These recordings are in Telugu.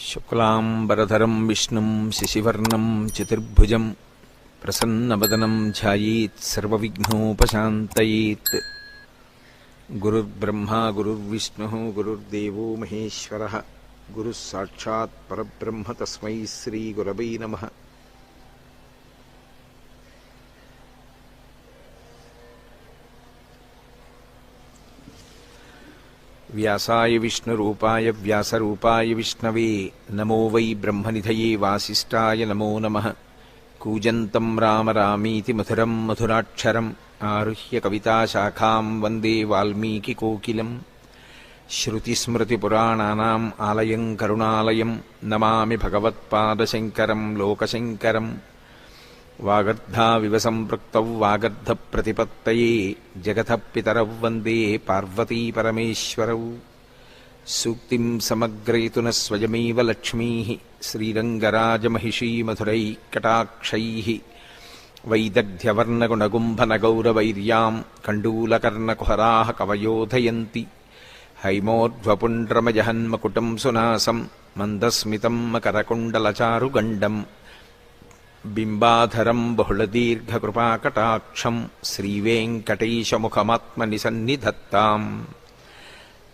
శుక్లాంబరధరం విష్ణుం శశివర్ణం చతుర్భుజం ప్రసన్నవదనం ధ్యాయేత్ సర్వవిఘ్నోపశాంతయేత్. గురుర్బ్రహ్మా గురుర్విష్ణుః గురుర్దేవో మహేశ్వరః గురుః సాక్షాత్ పరబ్రహ్మ తస్మై శ్రీ గురవై నమః. వ్యాసాయ విష్ణురూపాయ వ్యాసరూపాయ విష్ణవే నమో వై బ్రహ్మనిధయే వాసిష్ఠాయ నమో నమః. కూజంతం రామ రామీతి మధురం మధురాక్షరం ఆరుహ్య కవితాశాఖాం వందే వాల్మీకికోకిలం. శ్రుతిస్మృతిపురాణానాం ఆలయం కరుణాలయం నమామి భగవత్పాదశంకరం లోకశంకరం. వాగర్ధావివ సంపృక్తౌ వాగర్ధప్రతిపత్తయే జగతః పితరౌ వందే పార్వతీపరమేశ్వరౌ. సూక్తిం సమగ్రయతున స్వయమేవ లక్ష్మీః శ్రీరంగరాజమహిషీమధురైః వైదగ్ధ్యవర్ణగుణగుంభనగౌరవైర్యాం కండూలకర్ణకుహరాः కవయోధయంతి. హైమోర్ధ్వపుండ్రమజహన్మకుటం సునాసం మందస్మితం మకరకుండలచారుగండం బింబాధరం బహుళదీర్ఘకృపాకటాక్షం శ్రీవేంకటేశముఖమాత్మనిసన్నిధత్తాం.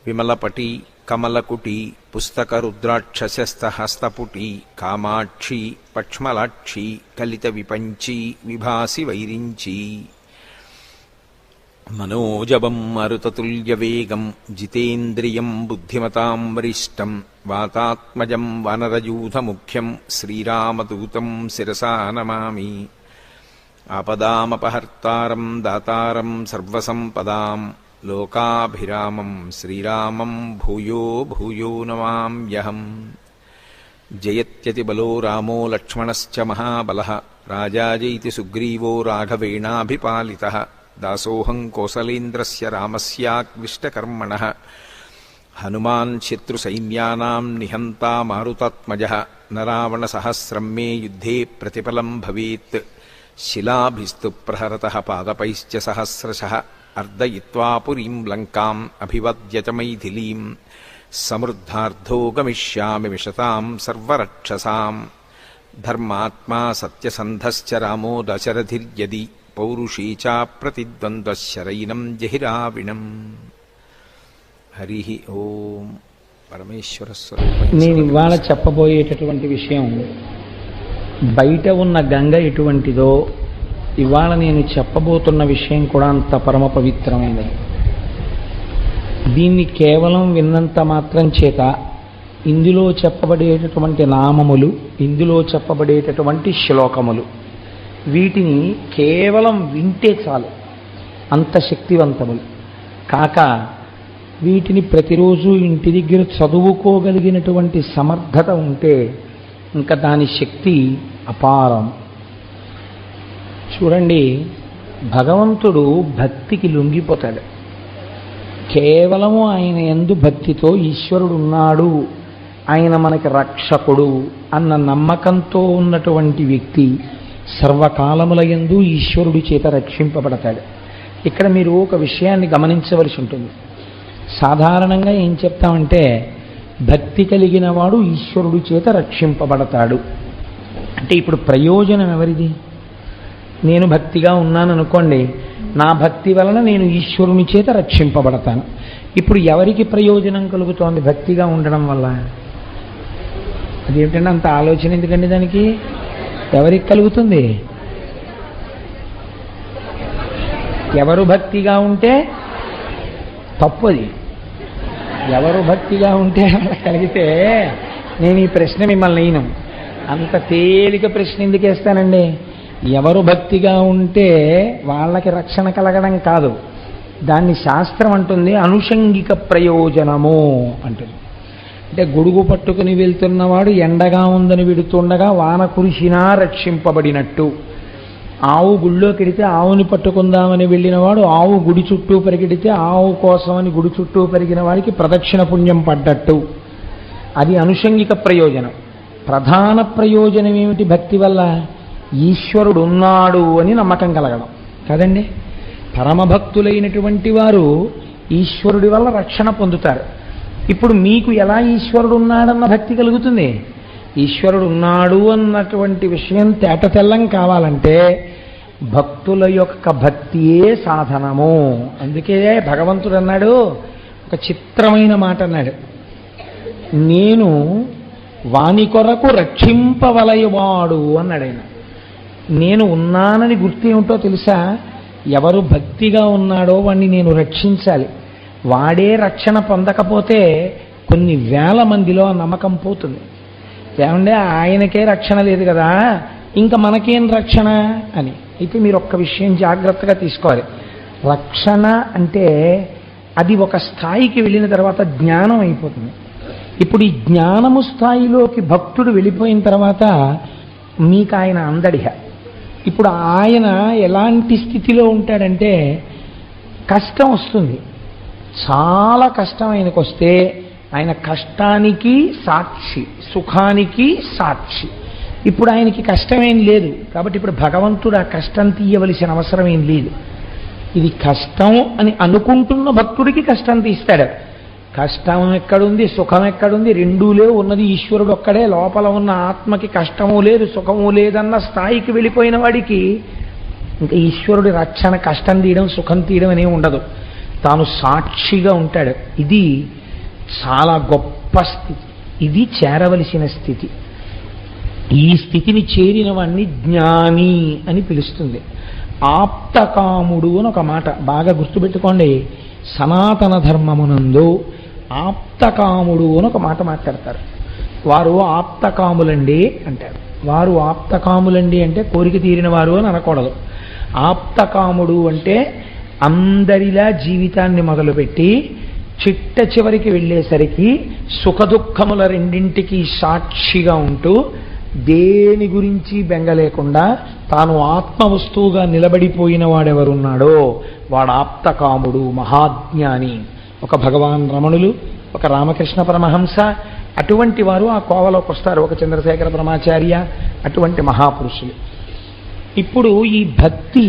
విమలపటి కమలకుటి పుస్తకరుద్రాక్షసస్తహస్తపుటి కామాక్షి పక్ష్మలాక్షి కలిత విపంచి విభాసి వైరించి. మనోజవం మరుతతుల్యవేగం జితేంద్రియం బుద్ధిమతాం వరిష్టం వాతాత్మజం వానరయూథముఖ్యం శ్రీరామదూతం శిరసా నమామి. ఆపదామపహర్తారం దాతారం సర్వసంపదాం లోకాభిరామం శ్రీరామం భూయో భూయో నమామ్యహం. జయత్యతిబలో రామో లక్ష్మణశ్చ మహాబలః రాజాజైతి సుగ్రీవో రాఘవేణాభిపాలితః. దాసోహం కోసలేంద్రస్య రామస్యాక్లిష్టకర్మణః హనుమాన్ శత్రుసైన్యానాం నిహంతా మారుతాత్మజః. నరావణసహస్రం మే యుద్ధే ప్రతిఫలం భవేత్ శిలాభిస్తు ప్రహరతః పాదపైశ్చ సహస్రశః. అర్దయిత్వా పురీం లంకాం అభివద్య చ మైథిలీం సమృద్ధార్థో గమిష్యామి విశతాం సర్వరక్షసాం. ధర్మాత్మా సత్యసంధశ్చ రామో దశరథిర్యది పౌరుషీ చ ప్రతిద్వంద్వశరైనం జహిరావిణం. హరి ఓం. పరమేశ్వర స్వరూపం. నేను ఇవాళ చెప్పబోయేటటువంటి విషయం బయట ఉన్న గంగ ఎటువంటిదో ఇవాళ నేను చెప్పబోతున్న విషయం కూడా అంత పరమ పవిత్రమైనది. దీన్ని కేవలం విన్నంత మాత్రం చేత ఇందులో చెప్పబడేటటువంటి నామములు, ఇందులో చెప్పబడేటటువంటి శ్లోకములు, వీటిని కేవలం వింటే చాలు, అంత శక్తివంతములు కాక వీటిని ప్రతిరోజు ఇంటి దగ్గర చదువుకోగలిగినటువంటి సమర్థత ఉంటే ఇంకా దాని శక్తి అపారం. చూడండి, భగవంతుడు భక్తికి లొంగిపోతాడు. కేవలము ఆయన యందు భక్తితో ఈశ్వరుడు ఉన్నాడు, ఆయన మనకి రక్షకుడు అన్న నమ్మకంతో ఉన్నటువంటి వ్యక్తి సర్వకాలముల యందు ఈశ్వరుడి చేత రక్షింపబడతాడు. ఇక్కడ మీరు ఒక విషయాన్ని గమనించవలసి ఉంటుంది. సాధారణంగా ఏం చెప్తామంటే భక్తి కలిగిన వాడు ఈశ్వరుడి చేత రక్షింపబడతాడు అంటే ఇప్పుడు ప్రయోజనం ఎవరిది? నేను భక్తిగా ఉన్నాను అనుకోండి, నా భక్తి వలన నేను ఈశ్వరుని చేత రక్షింపబడతాను. ఇప్పుడు ఎవరికి ప్రయోజనం కలుగుతోంది భక్తిగా ఉండడం వల్ల? అదేమిటంటే అంత ఆలోచన ఎందుకండి దానికి? ఎవరికి కలుగుతుంది? ఎవరు భక్తిగా ఉంటే తప్పు అది. ఎవరు భక్తిగా ఉంటే కలిగితే నేను ఈ ప్రశ్న మిమ్మల్ని అయినా అంత తేలిక ప్రశ్న ఎందుకు వేస్తానండి? ఎవరు భక్తిగా ఉంటే వాళ్ళకి రక్షణ కలగడం కాదు, దాన్ని శాస్త్రం అంటుంది అనుషంగిక ప్రయోజనము అంటుంది. అంటే గొడుగు పట్టుకుని వెళ్తున్నవాడు ఎండగా ఉందని విడుతుండగా వాన కురిసినా రక్షింపబడినట్టు. ఆవు గుళ్ళోకి వెడితే ఆవుని పట్టుకుందామని వెళ్ళినవాడు ఆవు గుడి చుట్టూ పరిగెడితే ఆవు కోసమని గుడి చుట్టూ పరిగిన వాడికి ప్రదక్షిణ పుణ్యం పడ్డట్టు. అది అనుషంగిక ప్రయోజనం. ప్రధాన ప్రయోజనం ఏమిటి భక్తి వల్ల? ఈశ్వరుడు ఉన్నాడు అని నమ్మకం కలగడం కదండి. పరమభక్తులైనటువంటి వారు ఈశ్వరుడి వల్ల రక్షణ పొందుతారు. ఇప్పుడు మీకు ఎలా ఈశ్వరుడు ఉన్నాడన్న భక్తి కలుగుతుంది? ఈశ్వరుడు ఉన్నాడు అన్నటువంటి విషయం తేటతెల్లం కావాలంటే భక్తుల యొక్క భక్తియే సాధనము. అందుకే భగవంతుడు అన్నాడు, ఒక చిత్రమైన మాట అన్నాడు, నేను వాని కొరకు రక్షింపవలయవాడు అన్నాడు ఆయన. నేను ఉన్నానని గుర్తు ఏమిటో తెలుసా? ఎవరు భక్తిగా ఉన్నాడో వాణ్ణి నేను రక్షించాలి. వాడే రక్షణ పొందకపోతే కొన్ని వేల మందిలో నమ్మకం పోతుంది. ఏమంటే ఆయనకే రక్షణ లేదు కదా, ఇంకా మనకేం రక్షణ అని. అయితే మీరు ఒక్క విషయం జాగ్రత్తగా తీసుకోవాలి. రక్షణ అంటే అది ఒక స్థాయికి వెళ్ళిన తర్వాత జ్ఞానం అయిపోతుంది. ఇప్పుడు ఈ జ్ఞానము స్థాయిలోకి భక్తుడు వెళ్ళిపోయిన తర్వాత మీకు ఆయన అందడిహ. ఇప్పుడు ఆయన ఎలాంటి స్థితిలో ఉంటాడంటే, కష్టం వస్తుంది, చాలా కష్టం ఆయనకు వస్తే ఆయన కష్టానికి సాక్షి, సుఖానికి సాక్షి. ఇప్పుడు ఆయనకి కష్టమేం లేదు కాబట్టి ఇప్పుడు భగవంతుడు ఆ కష్టం తీయవలసిన అవసరం ఏం లేదు. ఇది కష్టం అని అనుకుంటున్న భక్తుడికి కష్టం తీస్తాడు. కష్టం ఎక్కడుంది, సుఖం ఎక్కడుంది? రెండూ లేవు, ఉన్నది ఈశ్వరుడు ఒక్కడే. లోపల ఉన్న ఆత్మకి కష్టము లేదు సుఖము లేదన్న స్థాయికి వెళ్ళిపోయిన వాడికి ఇంకా ఈశ్వరుడి రక్షణ, కష్టం తీయడం సుఖం తీయడం అనే ఉండదు. తాను సాక్షిగా ఉంటాడు. ఇది చాలా గొప్ప స్థితి, ఇది చేరవలసిన స్థితి. ఈ స్థితిని చేరిన వాణ్ణి జ్ఞాని అని పిలుస్తుంది. ఆప్తకాముడు అని ఒక మాట బాగా గుర్తుపెట్టుకోండి. సనాతన ధర్మమునందు ఆప్తకాముడు అని ఒక మాట మాట్లాడతారు. వారు ఆప్తకాములండి అంటారు. వారు ఆప్తకాములండి అంటే కోరిక తీరిన వారు అని అనకూడదు. ఆప్తకాముడు అంటే అందరిలా జీవితాన్ని మొదలుపెట్టి చిట్ట చివరికి వెళ్ళేసరికి సుఖదుఖముల రెండింటికి సాక్షిగా ఉంటూ దేని గురించి బెంగలేకుండా తాను ఆత్మవస్తువుగా నిలబడిపోయిన వాడెవరున్నాడో వాడు ఆప్తకాముడు, మహాజ్ఞాని. ఒక భగవాన్ రమణులు, ఒక రామకృష్ణ పరమహంస, అటువంటి వారు ఆ కోవలోకి వస్తారు. ఒక చంద్రశేఖర బ్రహ్మాచార్య, అటువంటి మహాపురుషులు. ఇప్పుడు ఈ భక్తి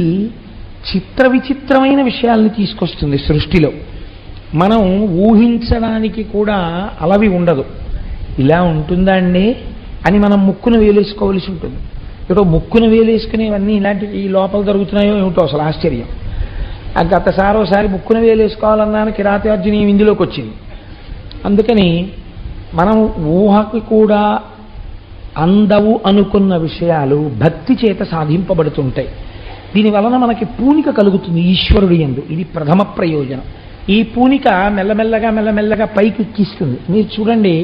చిత్ర విచిత్రమైన విషయాల్ని తీసుకొస్తుంది సృష్టిలో. మనం ఊహించడానికి కూడా అలవి ఉండదు. ఇలా ఉంటుందా అండి అని మనం ముక్కును వేలేసుకోవలసి ఉంటుంది. ఏదో ముక్కును వేలేసుకునేవన్నీ ఇలాంటివి ఈ లోపల జరుగుతున్నాయో ఏమిటో అసలు ఆశ్చర్యం. గతసారోసారి ముక్కును వేలేసుకోవాలన్నాను, కిరాతార్జుని ఇందులోకి వచ్చింది. అందుకని మనం ఊహకు కూడా అందవు అనుకున్న విషయాలు భక్తి చేత సాధింపబడుతుంటాయి. దీనివలన మనకి పూనిక కలుగుతుంది ఈశ్వరుడి యందు. ఇది ప్రథమ ప్రయోజనం. ఈ పూనిక మెల్లమెల్లగా పైకి ఎక్కిస్తుంది. మీరు చూడండి,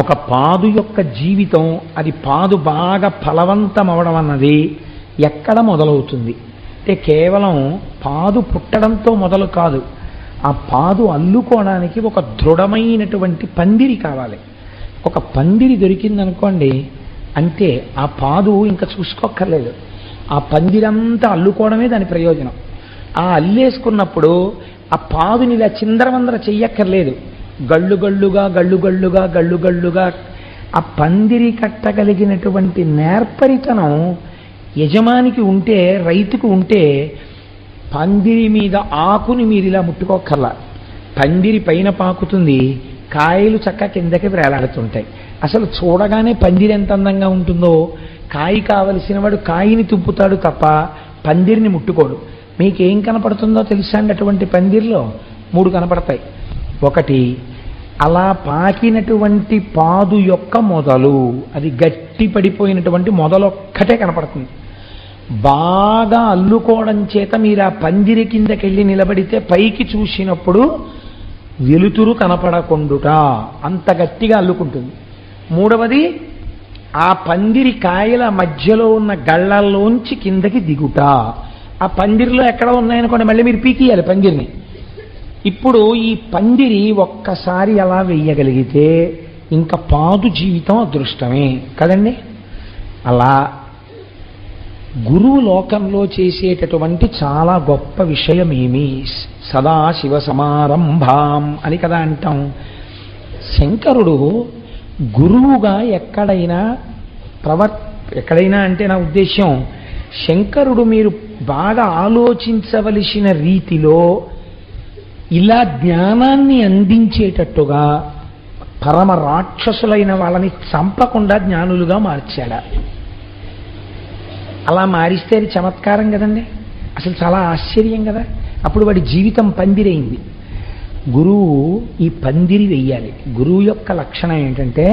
ఒక పాదు యొక్క జీవితం, అది పాదు బాగా ఫలవంతం అవడం అన్నది ఎక్కడ మొదలవుతుంది అంటే కేవలం పాదు పుట్టడంతో మొదలు కాదు. ఆ పాదు అల్లుకోవడానికి ఒక దృఢమైనటువంటి పందిరి కావాలి. ఒక పందిరి దొరికిందనుకోండి అంటే ఆ పాదు ఇంకా చూసుకోక్కర్లేదు. ఆ పందిరంతా అల్లుకోవడమే దాని ప్రయోజనం. ఆ అల్లేసుకున్నప్పుడు ఆ పాదుని ఇలా చిందరవందర చెయ్యక్కర్లేదు. గళ్ళుగళ్ళుగా ఆ పందిరి కట్టగలిగినటువంటి నేర్పరితనం యజమానికి ఉంటే, రైతుకు ఉంటే, పందిరి మీద ఆకుని మీరు ఇలా ముట్టుకోకర్లా. పందిరి పైన పాకుతుంది, కాయలు చక్క కిందకి వేలాడుతుంటాయి. అసలు చూడగానే పందిరి ఎంత అందంగా ఉంటుందో, కాయ కావలసిన వాడు కాయని తుంపుతాడు తప్ప పందిరిని ముట్టుకోడు. మీకేం కనపడుతుందో తెలుసా అండి? అటువంటి పందిరిలో 3 కనపడతాయి. ఒకటి, అలా పాకినటువంటి పాదు యొక్క మొదలు, అది గట్టి పడిపోయినటువంటి మొదలొక్కటే కనపడుతుంది. బాగా అల్లుకోవడం చేత మీరు ఆ పందిరి కిందకెళ్ళి నిలబడితే పైకి చూసినప్పుడు వెలుతురు కనపడకుండుట, అంత గట్టిగా అల్లుకుంటుంది. మూడవది, ఆ పందిరి కాయల మధ్యలో ఉన్న గళ్ళల్లోంచి కిందకి దిగుట. ఆ పందిరిలో ఎక్కడ ఉన్నాయనుకోండి మళ్ళీ మీరు పీకియాలి పందిరిని. ఇప్పుడు ఈ పందిరి ఒక్కసారి అలా వెయ్యగలిగితే ఇంకా పాదు జీవితం అదృష్టమే కదండి. అలా గురువు లోకంలో చేసేటటువంటి చాలా గొప్ప విషయం ఏమి, సదాశివ సమారంభాం అని కదా అంటాం. శంకరుడు గురువుగా ఎక్కడైనా అంటే నా ఉద్దేశ్యం, శంకరుడు మీరు బాగా ఆలోచించవలసిన రీతిలో ఇలా జ్ఞానాన్ని అందించేటట్టుగా పరమ రాక్షసులైన వాళ్ళని చంపకుండా జ్ఞానులుగా మార్చాడా? అలా మారిస్తే అది చమత్కారం కదండి, అసలు చాలా ఆశ్చర్యం కదా. అప్పుడు వాడి జీవితం పందిరైంది. గురువు ఈ పందిరి వెయ్యాలి. గురువు యొక్క లక్షణం ఏంటంటే,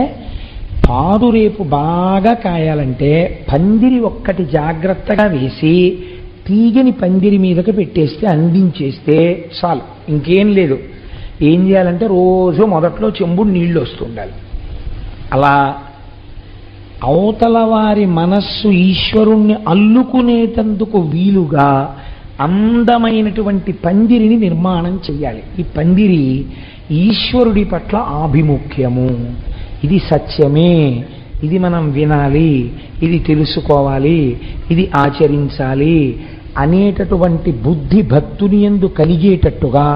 పాదు రేపు బాగా కాయాలంటే పందిరి ఒక్కటి జాగ్రత్తగా వేసి తీగని పందిరి మీదకి పెట్టేస్తే, అందించేస్తే చాలు, ఇంకేం లేదు. ఏం చేయాలంటే రోజు మొదట్లో చెంబుడు నీళ్లు వస్తుండాలి. అలా అవతల వారి మనస్సు ఈశ్వరుణ్ణి అల్లుకునేటందుకు వీలుగా అందమైనటువంటి పందిరిని నిర్మాణం చెయ్యాలి. ఈ పందిరి ఈశ్వరుడి పట్ల ఆభిముఖ్యము, ఇది సత్యమే, ఇది మనం వినాలి, ఇది తెలుసుకోవాలి, ఇది ఆచరించాలి అనేటటువంటి బుద్ధి భక్తుని యందు కలిగేటట్టుగా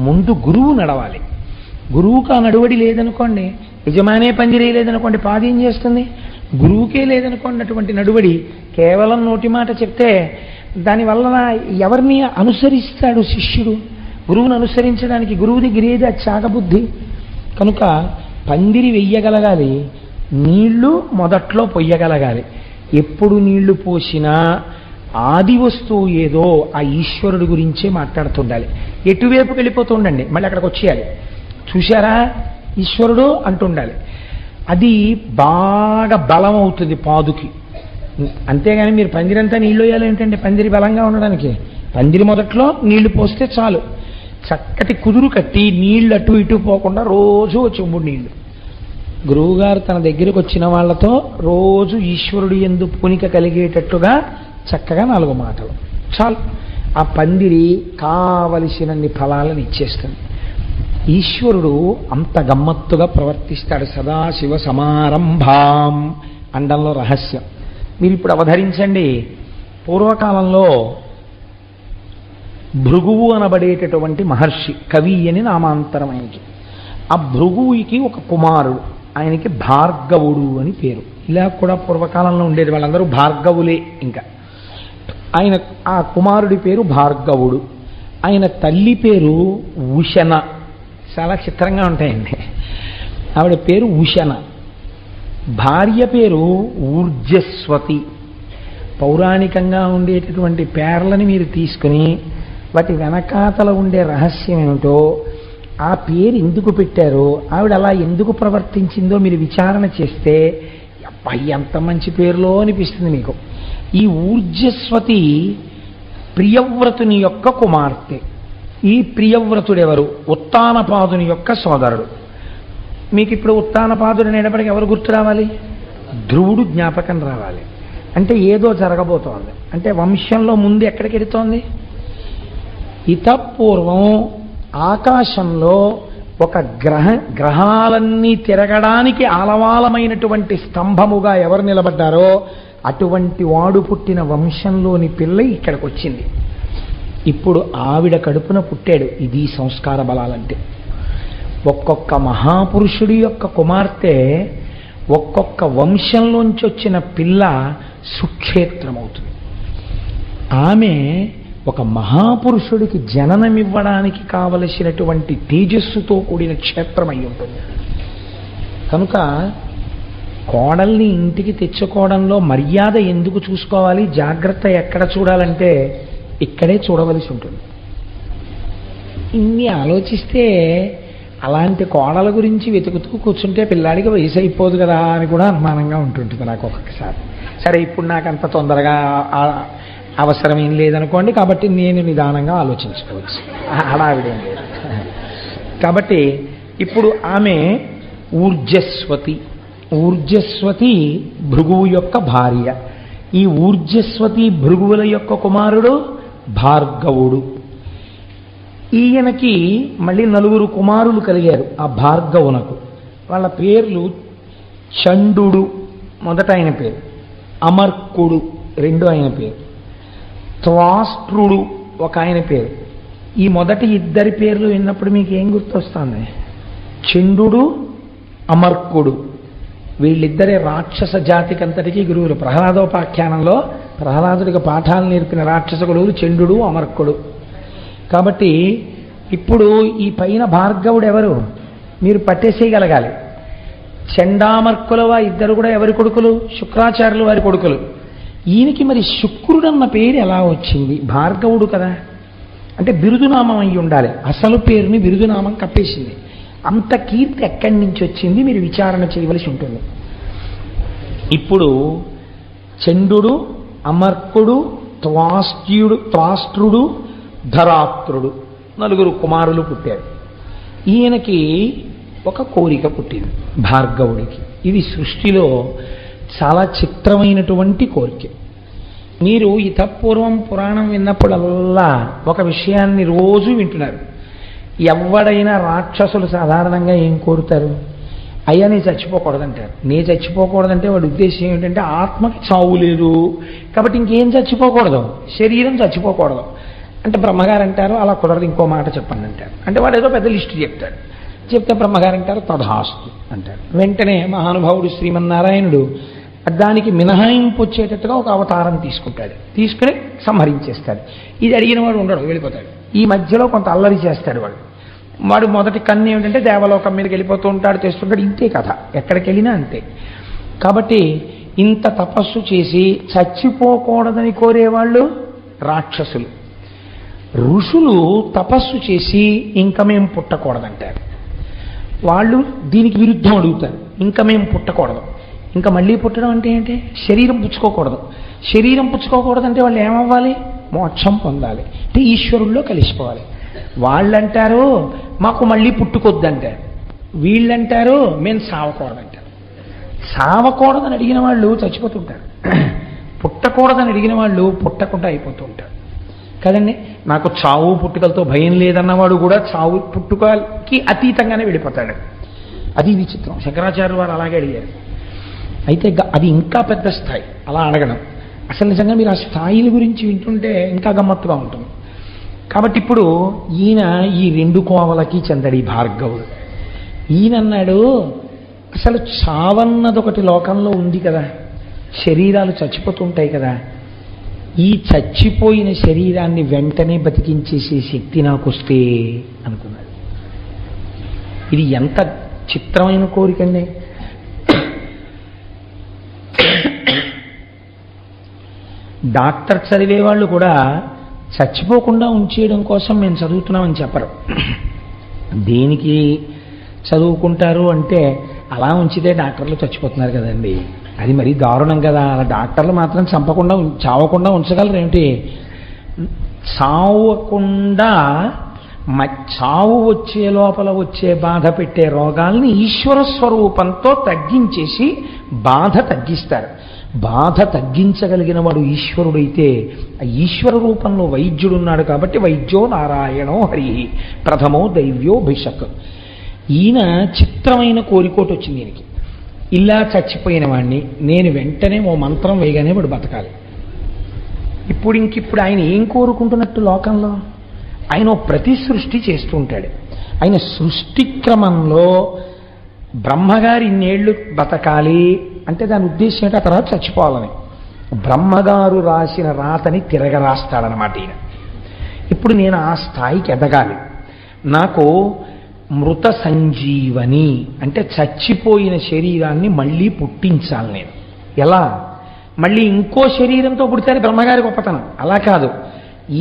ముందు గురువు నడవాలి. గురువుకు ఆ నడువడి లేదనుకోండి, యజమానే పందిరే లేదనుకోండి, పాది ఏం చేస్తుంది? గురువుకే లేదనుకోండి అటువంటి నడువడి. కేవలం నోటి మాట చెప్తే దానివల్ల ఎవరిని అనుసరిస్తాడు శిష్యుడు? గురువును అనుసరించడానికి గురువు దగ్గర ఏది అది చాగబుద్ధి. కనుక పందిరి వెయ్యగలగాలి, నీళ్లు మొదట్లో పొయ్యగలగాలి. ఎప్పుడు నీళ్లు పోసినా ఆది వస్తువు ఏదో ఆ ఈశ్వరుడి గురించే మాట్లాడుతుండాలి. ఎటువైపుకి వెళ్ళిపోతుండండి, మళ్ళీ అక్కడికి వచ్చేయాలి. చూశారా ఈశ్వరుడు అంటుండాలి. అది బాగా బలం అవుతుంది పాదుకి. అంతేగాని మీరు పందిరంతా నీళ్ళు వేయాలి ఏంటంటే పందిరి బలంగా ఉండడానికి. పందిరి మొదట్లో నీళ్లు పోస్తే చాలు, చక్కటి కుదురు కట్టి నీళ్లు అటు ఇటు పోకుండా రోజు చెంబుడు నీళ్లు. గురువుగారు తన దగ్గరికి వచ్చిన వాళ్లతో రోజు ఈశ్వరుడు యందు పూనిక కలిగేటట్టుగా చక్కగా 4 మాటలు చాలు. ఆ పందిరి కావలసినన్ని ఫలాలను ఇచ్చేస్తుంది. ఈశ్వరుడు అంత గమ్మత్తుగా ప్రవర్తిస్తాడు. సదాశివ సమారంభాం అండంలో రహస్యం. మీరు ఇప్పుడు అవధరించండి. పూర్వకాలంలో భృగువు అనబడేటటువంటి మహర్షి, కవి అని నామాంతరం ఆయనకి. ఆ భృగువుకి ఒక కుమారుడు, ఆయనకి భార్గవుడు అని పేరు. ఇలా కూడా పూర్వకాలంలో ఉండేది, వాళ్ళందరూ భార్గవులే. ఇంకా ఆయన ఆ కుమారుడి పేరు భార్గవుడు. ఆయన తల్లి పేరు ఉషన. చాలా చిత్రంగా ఉంటాయండి. ఆవిడ పేరు ఉషన. భార్య పేరు ఊర్జస్వతి. పౌరాణికంగా ఉండేటటువంటి పేర్లని మీరు తీసుకుని వాటి వెనకాతల ఉండే రహస్యం ఏమిటో, ఆ పేరు ఎందుకు పెట్టారో, ఆవిడ అలా ఎందుకు ప్రవర్తించిందో మీరు విచారణ చేస్తే అబ్బాయి ఎంత మంచి పేరులో అనిపిస్తుంది మీకు. ఈ ఊర్జస్వతి ప్రియవ్రతుని యొక్క కుమార్తె. ఈ ప్రియవ్రతుడెవరు? ఉత్తానపాదుని యొక్క సోదరుడు. మీకు ఇప్పుడు ఉత్తానపాదుడు అనేటప్పటికీ ఎవరు గుర్తు రావాలి? ధ్రువుడు జ్ఞాపకం రావాలి. అంటే ఏదో జరగబోతోంది. అంటే వంశంలో ముందు ఎక్కడికి వెళుతోంది? ఇతపూర్వం ఆకాశంలో ఒక గ్రహాలన్నీ తిరగడానికి ఆలవాలమైనటువంటి స్తంభముగా ఎవరు నిలబడ్డారో అటువంటి వాడు పుట్టిన వంశంలోని పిల్ల ఇక్కడికి వచ్చింది. ఇప్పుడు ఆవిడ కడుపున పుట్టాడు. ఇది సంస్కార బలాలంటే. ఒక్కొక్క మహాపురుషుడి యొక్క కుమార్తె, ఒక్కొక్క వంశంలోంచి వచ్చిన పిల్ల సుక్షేత్రమవుతుంది. ఆమె ఒక మహాపురుషుడికి జననమివ్వడానికి కావలసినటువంటి తేజస్సుతో కూడిన క్షేత్రం అయి ఉంటుంది. కనుక కోడల్ని ఇంటికి తెచ్చుకోవడంలో మర్యాద ఎందుకు చూసుకోవాలి, జాగ్రత్త ఎక్కడ చూడాలంటే ఇక్కడే చూడవలసి ఉంటుంది. ఇన్ని ఆలోచిస్తే అలాంటి కోడల గురించి వెతుకుతూ కూర్చుంటే పిల్లాడికి వయసు అయిపోదు కదా అని కూడా అనుమానంగా ఉంటుంటుంది నాకు ఒక్కొక్కసారి. సరే, ఇప్పుడు నాకు అంత తొందరగా అవసరం ఏం లేదనుకోండి, కాబట్టి నేను నిదానంగా ఆలోచించుకోవచ్చు, హడావిడేం లేదు. కాబట్టి ఇప్పుడు ఆమె ఊర్జస్వతి. ఊర్జస్వతి భృగువు యొక్క భార్య. ఈ ఊర్జస్వతి భృగువుల యొక్క కుమారుడు భార్గవుడు. ఈయనకి మళ్ళీ 4 కుమారులు కలిగారు ఆ భార్గవునకు. వాళ్ళ పేర్లు చండు మొదట ఆయన పేరు, అమర్కుడు రెండో ఆయన పేరు, త్వాష్ట్రుడు ఒక ఆయన పేరు. ఈ మొదటి 2 పేర్లు విన్నప్పుడు మీకు ఏం గుర్తొస్తుంది? చండు, అమర్కుడు. వీళ్ళిద్దరే రాక్షస జాతికంతటికీ గురువులు. ప్రహ్లాదోపాఖ్యానంలో ప్రహ్లాదుడికి పాఠాలు నేర్పిన రాక్షస గురువులు చండు, అమర్కుడు. కాబట్టి ఇప్పుడు ఈ పైన భార్గవుడు ఎవరు మీరు పట్టేసేయగలగాలి. చండామర్కులవా ఇద్దరు కూడా ఎవరి కొడుకులు? శుక్రాచార్యులు వారి కొడుకులు. ఈయనకి మరి శుక్రుడన్న పేరు ఎలా వచ్చింది? భార్గవుడు కదా, అంటే బిరుదునామం అయి ఉండాలి. అసలు పేరుని బిరుదునామం కప్పేసింది. అంత కీర్తి ఎక్కడి నుంచి వచ్చింది మీరు విచారణ చేయవలసి ఉంటుంది. ఇప్పుడు చండుడు, అమర్కుడు, త్వాష్ట్రుడు, ధరాత్రుడు నలుగురు కుమారులు పుట్టారు. ఈయనకి ఒక కోరిక పుట్టింది భార్గవుడికి. ఇది సృష్టిలో చాలా చిత్రమైనటువంటి కోరిక. మీరు ఇతపూర్వం పురాణం విన్నప్పుడల్లా ఒక విషయాన్ని రోజు వింటున్నారు. ఎవడైనా రాక్షసులు సాధారణంగా ఏం కోరుతారు? అయ్యా నీ చచ్చిపోకూడదంటారు. నీ చచ్చిపోకూడదంటే వాడి ఉద్దేశం ఏమిటంటే ఆత్మకి చావు లేదు కాబట్టి ఇంకేం చచ్చిపోకూడదు, శరీరం చచ్చిపోకూడదు అంటే బ్రహ్మగారు అంటారు అలా కుదరదు, ఇంకో మాట చెప్పండి అంటారు. అంటే వాడు ఏదో పెద్ద లిస్టు చెప్తాడు. చెప్తే బ్రహ్మగారు అంటారు తథాస్తు అంటారు. వెంటనే మహానుభావుడు శ్రీమన్నారాయణుడు దానికి మినహాయింపు వచ్చేటట్టుగా ఒక అవతారం తీసుకుంటాడు. తీసుకుని సంహరించేస్తాడు. ఇది అడిగిన వాడు ఉండడు, వెళ్ళిపోతాడు. ఈ మధ్యలో కొంత అల్లరి చేస్తాడు వాడు మొదటి కన్ను ఏమిటంటే దేవలోకం మీదకి వెళ్ళిపోతూ ఉంటాడు, తెస్తుంటాడు. ఇంతే కథ, ఎక్కడికి వెళ్ళినా అంతే. కాబట్టి ఇంత తపస్సు చేసి చచ్చిపోకూడదని కోరేవాళ్ళు రాక్షసులు. ఋషులు తపస్సు చేసి ఇంకా మేము పుట్టకూడదంటారు. వాళ్ళు దీనికి విరుద్ధం అడుగుతారు, ఇంకా మేము పుట్టకూడదు. ఇంకా మళ్ళీ పుట్టడం అంటే ఏంటి? శరీరం పుచ్చుకోకూడదు. శరీరం పుచ్చుకోకూడదంటే వాళ్ళు ఏమవ్వాలి? మోక్షం పొందాలి, అంటే ఈశ్వరుల్లో కలిసిపోవాలి. వాళ్ళంటారు మాకు మళ్ళీ పుట్టుకొద్దంటారు. వీళ్ళంటారు మేము సావకూడదంటారు. సావకూడదని అడిగిన వాళ్ళు చచ్చిపోతుంటారు, పుట్టకూడదని అడిగిన వాళ్ళు పుట్టకుండా అయిపోతూ ఉంటారు కదండి. నాకు చావు పుట్టుకలతో భయం లేదన్నవాడు కూడా చావు పుట్టుకకి అతీతంగానే వెళ్ళిపోతాడు. అది విచిత్రం. శంకరాచార్య వారు అలాగే అడిగారు. అయితే అది ఇంకా పెద్ద స్థాయి. అలా అడగడం అసలు నిజంగా మీరు ఆ స్థాయిల గురించి వింటుంటే ఇంకా గమ్మత్తుగా ఉంటుంది. కాబట్టి ఇప్పుడు ఈయన ఈ రెండు కోవలకి చెందడి భార్గవుడు. ఈయనన్నాడు అసలు చావన్నదొకటి లోకంలో ఉంది కదా, శరీరాలు చచ్చిపోతుంటాయి కదా, ఈ చచ్చిపోయిన శరీరాన్ని వెంటనే బతికించేసే శక్తి నాకు వస్తే అనుకున్నాడు. ఇది ఎంత చిత్రమైన కోరికండి. డాక్టర్ చదివేవాళ్ళు కూడా చచ్చిపోకుండా ఉంచేయడం కోసం మేము చదువుతున్నామని చెప్పరు. దేనికి చదువుకుంటారు అంటే అలా ఉంచితే డాక్టర్లు చచ్చిపోతున్నారు కదండి, అది మరీ దారుణం కదా. అలా డాక్టర్లు మాత్రం చంపకుండా చావకుండా ఉంచగలరు ఏమిటి? చావకుండా చావు వచ్చే లోపల వచ్చే బాధ పెట్టే రోగాల్ని ఈశ్వర స్వరూపంతో తగ్గించేసి బాధ తగ్గిస్తారు. బాధ తగ్గించగలిగిన వాడు ఈశ్వరుడైతే ఆ ఈశ్వర రూపంలో వైద్యుడున్నాడు కాబట్టి వైద్యో నారాయణో హరి ప్రథమో దైవ్యో భిషక్. ఈయన చిత్రమైన కోరికోటి వచ్చింది ఈయనకి. ఇలా చచ్చిపోయిన వాడిని నేను వెంటనే ఓ మంత్రం వేయగానే వాడు బతకాలి. ఇప్పుడు ఆయన ఏం కోరుకుంటున్నట్టు లోకంలో? ఆయన ఓ ప్రతి సృష్టి చేస్తూ ఉంటాడు. ఆయన సృష్టి క్రమంలో బ్రహ్మగారి ఇన్నేళ్లు బతకాలి అంటే దాని ఉద్దేశం ఏంటి? ఆ తర్వాత చచ్చిపోవాలని. బ్రహ్మగారు రాసిన రాతని తిరగరాస్తాడనమాట ఈయన. ఇప్పుడు నేను ఆ స్థాయికి ఎదగాలి. నాకు మృత సంజీవని అంటే చచ్చిపోయిన శరీరాన్ని మళ్ళీ పుట్టించాలి నేను. ఎలా? మళ్ళీ ఇంకో శరీరంతో పుడితే బ్రహ్మగారి గొప్పతనం. అలా కాదు,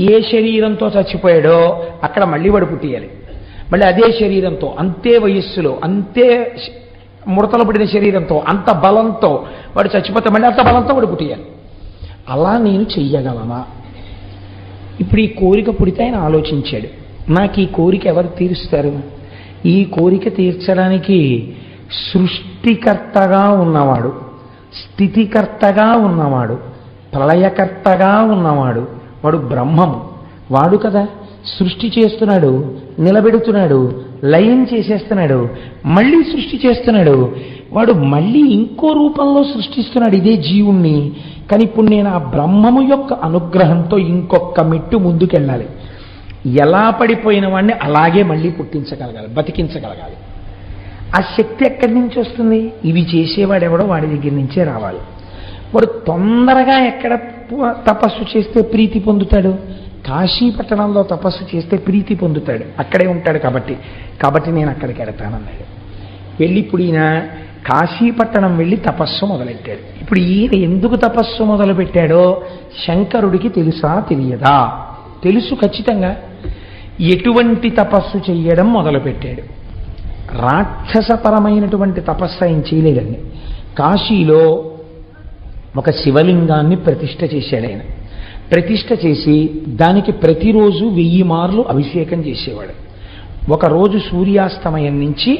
ఏ శరీరంతో చచ్చిపోయాడో అక్కడ మళ్ళీ వాడు పుట్టియాలి. మళ్ళీ అదే శరీరంతో అంతే వయస్సులో అంతే ముడతలు పడిన శరీరంతో అంత బలంతో వాడు చచ్చిపోతే మళ్ళీ అంత బలంతో వాడు పుట్టియాలి. అలా నేను చెయ్యగలనా? ఇప్పుడు ఈ కోరిక పుడితే ఆయన ఆలోచించాడు, నాకు ఈ కోరిక ఎవరు తీరుస్తారు? ఈ కోరిక తీర్చడానికి సృష్టికర్తగా ఉన్నవాడు, స్థితికర్తగా ఉన్నవాడు, ప్రళయకర్తగా ఉన్నవాడు వాడు బ్రహ్మము. వాడు కదా సృష్టి చేస్తున్నాడు, నిలబెడుతున్నాడు, లయం చేసేస్తున్నాడు, మళ్ళీ సృష్టి చేస్తున్నాడు. వాడు మళ్ళీ ఇంకో రూపంలో సృష్టిస్తున్నాడు ఇదే జీవుణ్ణి. కానీ ఇప్పుడు నేను ఆ బ్రహ్మము యొక్క అనుగ్రహంతో ఇంకొక మెట్టు ముందుకెళ్ళాలి. ఎలా పడిపోయిన వాడిని అలాగే మళ్ళీ పుట్టించగలగాలి, బతికించగలగాలి. ఆ శక్తి ఎక్కడి నుంచి వస్తుంది? ఇవి చేసేవాడెవడో వాడి దగ్గర నుంచే రావాలి. వాడు తొందరగా ఎక్కడ తపస్సు చేస్తే ప్రీతి పొందుతాడు? కాశీపట్టణంలో తపస్సు చేస్తే ప్రీతి పొందుతాడు, అక్కడే ఉంటాడు కాబట్టి నేను అక్కడికి వెడతానన్నాడు. వెళ్ళి ఇప్పుడు ఈయన కాశీపట్టణం వెళ్ళి తపస్సు మొదలెట్టాడు. ఇప్పుడు ఈయన ఎందుకు తపస్సు మొదలుపెట్టాడో శంకరుడికి తెలుసా తెలియదా? తెలుసు ఖచ్చితంగా. ఎటువంటి తపస్సు చెయ్యడం మొదలుపెట్టాడు? రాక్షసపరమైనటువంటి తపస్సు ఆయన చేయలేదండి. కాశీలో ఒక శివలింగాన్ని ప్రతిష్ఠ చేశాడు ఆయన. ప్రతిష్ఠ చేసి దానికి ప్రతిరోజు 1000 మార్లు అభిషేకం చేసేవాడు. ఒకరోజు సూర్యాస్తమయం నుంచి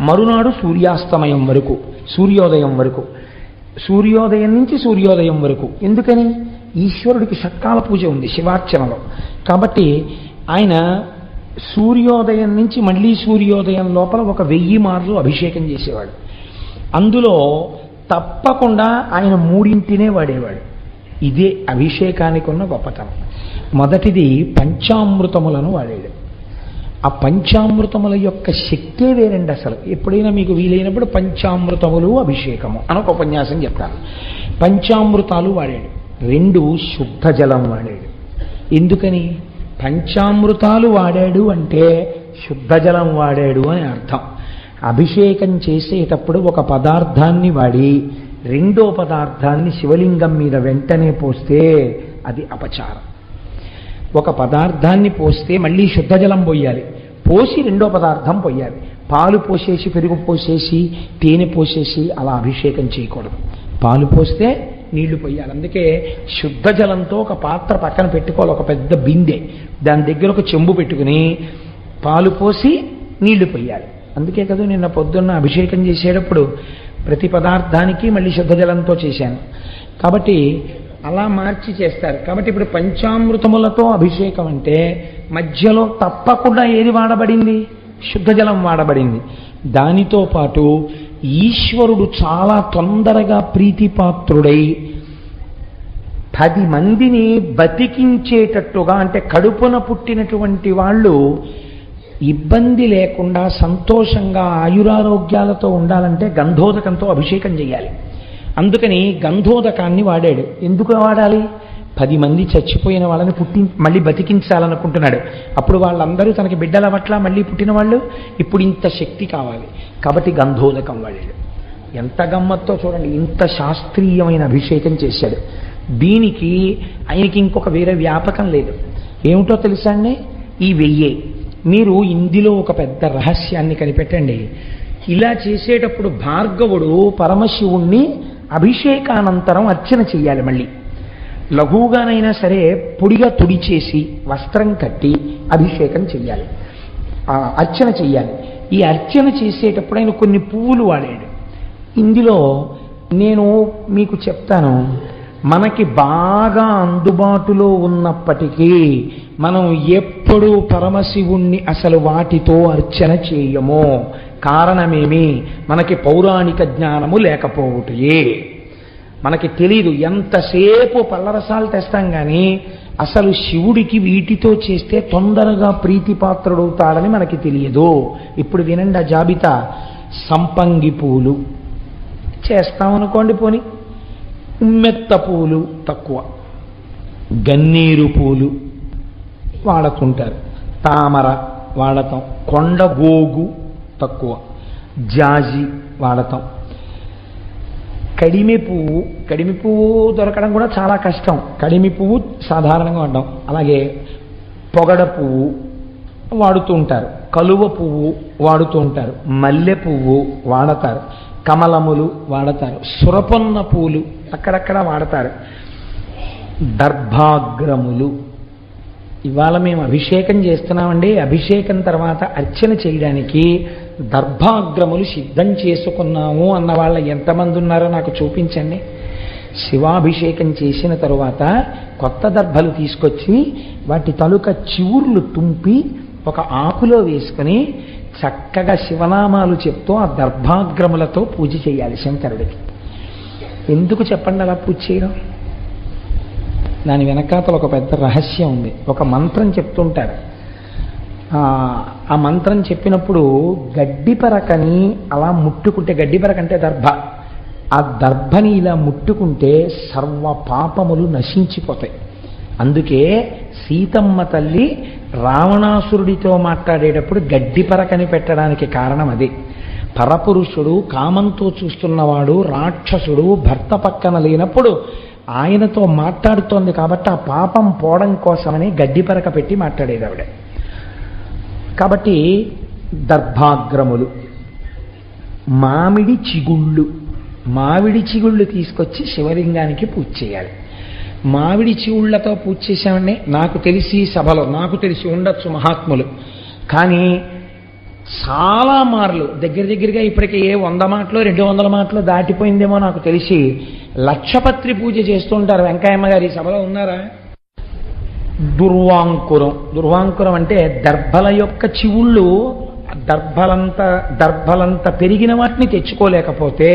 మరునాడు సూర్యాస్తమయం వరకు, సూర్యోదయం వరకు, సూర్యోదయం నుంచి సూర్యోదయం వరకు. ఎందుకని? ఈశ్వరుడికి షట్కాల పూజ ఉంది శివార్చనలో. కాబట్టి ఆయన సూర్యోదయం నుంచి మళ్ళీ సూర్యోదయం లోపల ఒక 1000 మార్లు అభిషేకం చేసేవాడు. అందులో తప్పకుండా ఆయన 3 వాడేవాడు. ఇదే అభిషేకానికి ఉన్న గొప్పతనం. మొదటిది పంచామృతములను వాడాడు. ఆ పంచామృతముల యొక్క శక్తే వేరండి అసలు. ఎప్పుడైనా మీకు వీలైనప్పుడు పంచామృతములు అభిషేకము అని ఒక ఉపన్యాసం చెప్తాను. పంచామృతాలు వాడాడు. 2 శుద్ధ జలం వాడాడు. ఎందుకని? పంచామృతాలు వాడాడు అంటే శుద్ధ జలం వాడాడు అని అర్థం. అభిషేకం చేసేటప్పుడు ఒక పదార్థాన్ని వాడి రెండో పదార్థాన్ని శివలింగం మీద వెంటనే పోస్తే అది అపచారం. ఒక పదార్థాన్ని పోస్తే మళ్ళీ శుద్ధ జలం పోయాలి, పోసి రెండో పదార్థం పోయాలి. పాలు పోసేసి పెరుగు పోసేసి తేనె పోసేసి అలా అభిషేకం చేయకూడదు. పాలు పోస్తే నీళ్లు పోయాలి. అందుకే శుద్ధ జలంతో ఒక పాత్ర పక్కన పెట్టుకోవాలి, ఒక పెద్ద బిందె, దాని దగ్గర ఒక చెంబు పెట్టుకుని పాలు పోసి నీళ్లు పోయాలి. అందుకే కదా నిన్న పొద్దున్న అభిషేకం చేసేటప్పుడు ప్రతి పదార్థానికి మళ్ళీ శుద్ధ జలంతో చేశాను. కాబట్టి అలా మార్చి చేస్తారు. కాబట్టి ఇప్పుడు పంచామృతములతో అభిషేకం అంటే మధ్యలో తప్పకుండా ఏది వాడబడింది? శుద్ధ జలం వాడబడింది. దానితో పాటు ఈశ్వరుడు చాలా తొందరగా ప్రీతిపాత్రుడై 10 మందిని బతికించేటట్టుగా, అంటే కడుపున పుట్టినటువంటి వాళ్ళు ఇబ్బంది లేకుండా సంతోషంగా ఆయురారోగ్యాలతో ఉండాలంటే గంధోదకంతో అభిషేకం చేయాలి. అందుకని గంధోదకాన్ని వాడాడు. ఎందుకు వాడాలి? 10 మంది చచ్చిపోయిన వాళ్ళని మళ్ళీ బతికించాలనుకుంటున్నాడు. అప్పుడు వాళ్ళందరూ తనకి బిడ్డల పట్ల మళ్ళీ పుట్టిన వాళ్ళు, ఇప్పుడు ఇంత శక్తి కావాలి కాబట్టి గంధోదకం వాడాడు. ఎంత గమ్మత్తో చూడండి, ఇంత శాస్త్రీయమైన అభిషేకం చేశాడు. దీనికి ఆయనకి ఇంకొక వేరే వ్యాపకం లేదు. ఏమిటో తెలుసా అండి? ఈ 1000. మీరు ఇందులో ఒక పెద్ద రహస్యాన్ని కనిపెట్టండి. ఇలా చేసేటప్పుడు భార్గవుడు పరమశివుణ్ణి అభిషేకానంతరం అర్చన చెయ్యాలి. మళ్ళీ లఘువుగానైనా సరే పొడిగా తుడిచేసి వస్త్రం కట్టి అభిషేకం చెయ్యాలి, అర్చన చెయ్యాలి. ఈ అర్చన చేసేటప్పుడు ఆయన కొన్ని పువ్వులు వాడాడు. ఇందులో నేను మీకు చెప్తాను, మనకి బాగా అందుబాటులో ఉన్నప్పటికీ మనం ఎప్పుడూ పరమశివుణ్ణి అసలు వాటితో అర్చన చేయము. కారణమేమి? మనకి పౌరాణిక జ్ఞానము లేకపోవటయే. మనకి తెలీదు. ఎంతసేపు పళ్ళరసాలు తెస్తాం కానీ అసలు శివుడికి వీటితో చేస్తే తొందరగా ప్రీతిపాత్రుడవుతాడని మనకి తెలియదు. ఇప్పుడు వినండి ఆ జాబితా. సంపంగి పూలు చేస్తామనుకోండి, పోని ఉమ్మెత్త పూలు తక్కువ, గన్నేరు పూలు వాడుతుంటారు, తామర వాడతాం, కొండగోగు తక్కువ, జాజి వాడతాం, కడిమి పువ్వు దొరకడం కూడా చాలా కష్టం. కడిమి పువ్వు సాధారణంగా వాడడం. అలాగే పొగడ పువ్వు వాడుతూ ఉంటారు, కలువ పువ్వు వాడుతూ ఉంటారు, మల్లె పువ్వు వాడతారు, కమలములు వాడతారు, సురపొన్న పూలు అక్కడక్కడ వాడతారు, దర్భాగ్రములు. ఇవాళ మేము అభిషేకం చేస్తున్నామండి. అభిషేకం తర్వాత అర్చన చేయడానికి దర్భాగ్రములు సిద్ధం చేసుకున్నాము అన్న వాళ్ళ ఎంతమంది ఉన్నారో నాకు చూపించండి. శివాభిషేకం చేసిన తరువాత కొత్త దర్భలు తీసుకొచ్చి వాటి తలుక చివుర్లు తుంపి ఒక ఆకులో వేసుకుని చక్కగా శివనామాలు చెప్తూ ఆ దర్భాగ్రములతో పూజ చేయాలి శంకరుడికి. ఎందుకు చెప్పండి అలా పూజ చేయడం? దాని వెనకాతల ఒక పెద్ద రహస్యం ఉంది. ఒక మంత్రం చెప్తుంటారు. ఆ మంత్రం చెప్పినప్పుడు గడ్డిపరకని అలా ముట్టుకుంటే, గడ్డిపరక అంటే దర్భ, ఆ దర్భని ఇలా ముట్టుకుంటే సర్వ పాపములు నశించిపోతాయి. అందుకే సీతమ్మ తల్లి రావణాసురుడితో మాట్లాడేటప్పుడు గడ్డి పరకని పెట్టడానికి కారణం అదే. పరపురుషుడు, కామంతో చూస్తున్నవాడు, రాక్షసుడు భర్త పక్కన లేనప్పుడు ఆయనతో మాట్లాడుతోంది కాబట్టి ఆ పాపం పోవడం కోసమని గడ్డి పరక పెట్టి మాట్లాడేది ఆవిడ. కాబట్టి దర్భాగ్రములు, మామిడి చిగుళ్ళు తీసుకొచ్చి శివలింగానికి పూజ చేయాలి. మామిడి చిగుళ్లతో పూజ చేశామండి. నాకు తెలిసి సభలో, నాకు తెలిసి ఉండొచ్చు మహాత్ములు, కానీ చాలా మార్లు దగ్గరగా ఇప్పటికే 100 మాటలు 200 మాటలు దాటిపోయిందేమో నాకు తెలిసి లక్షపత్రి పూజ చేస్తూ ఉంటారు. వెంకయ్యమ్మ గారు ఈ సభలో ఉన్నారా? దుర్వాంకురం అంటే దర్భల యొక్క చివుళ్ళు దర్భలంత పెరిగిన వాటిని తెచ్చుకోలేకపోతే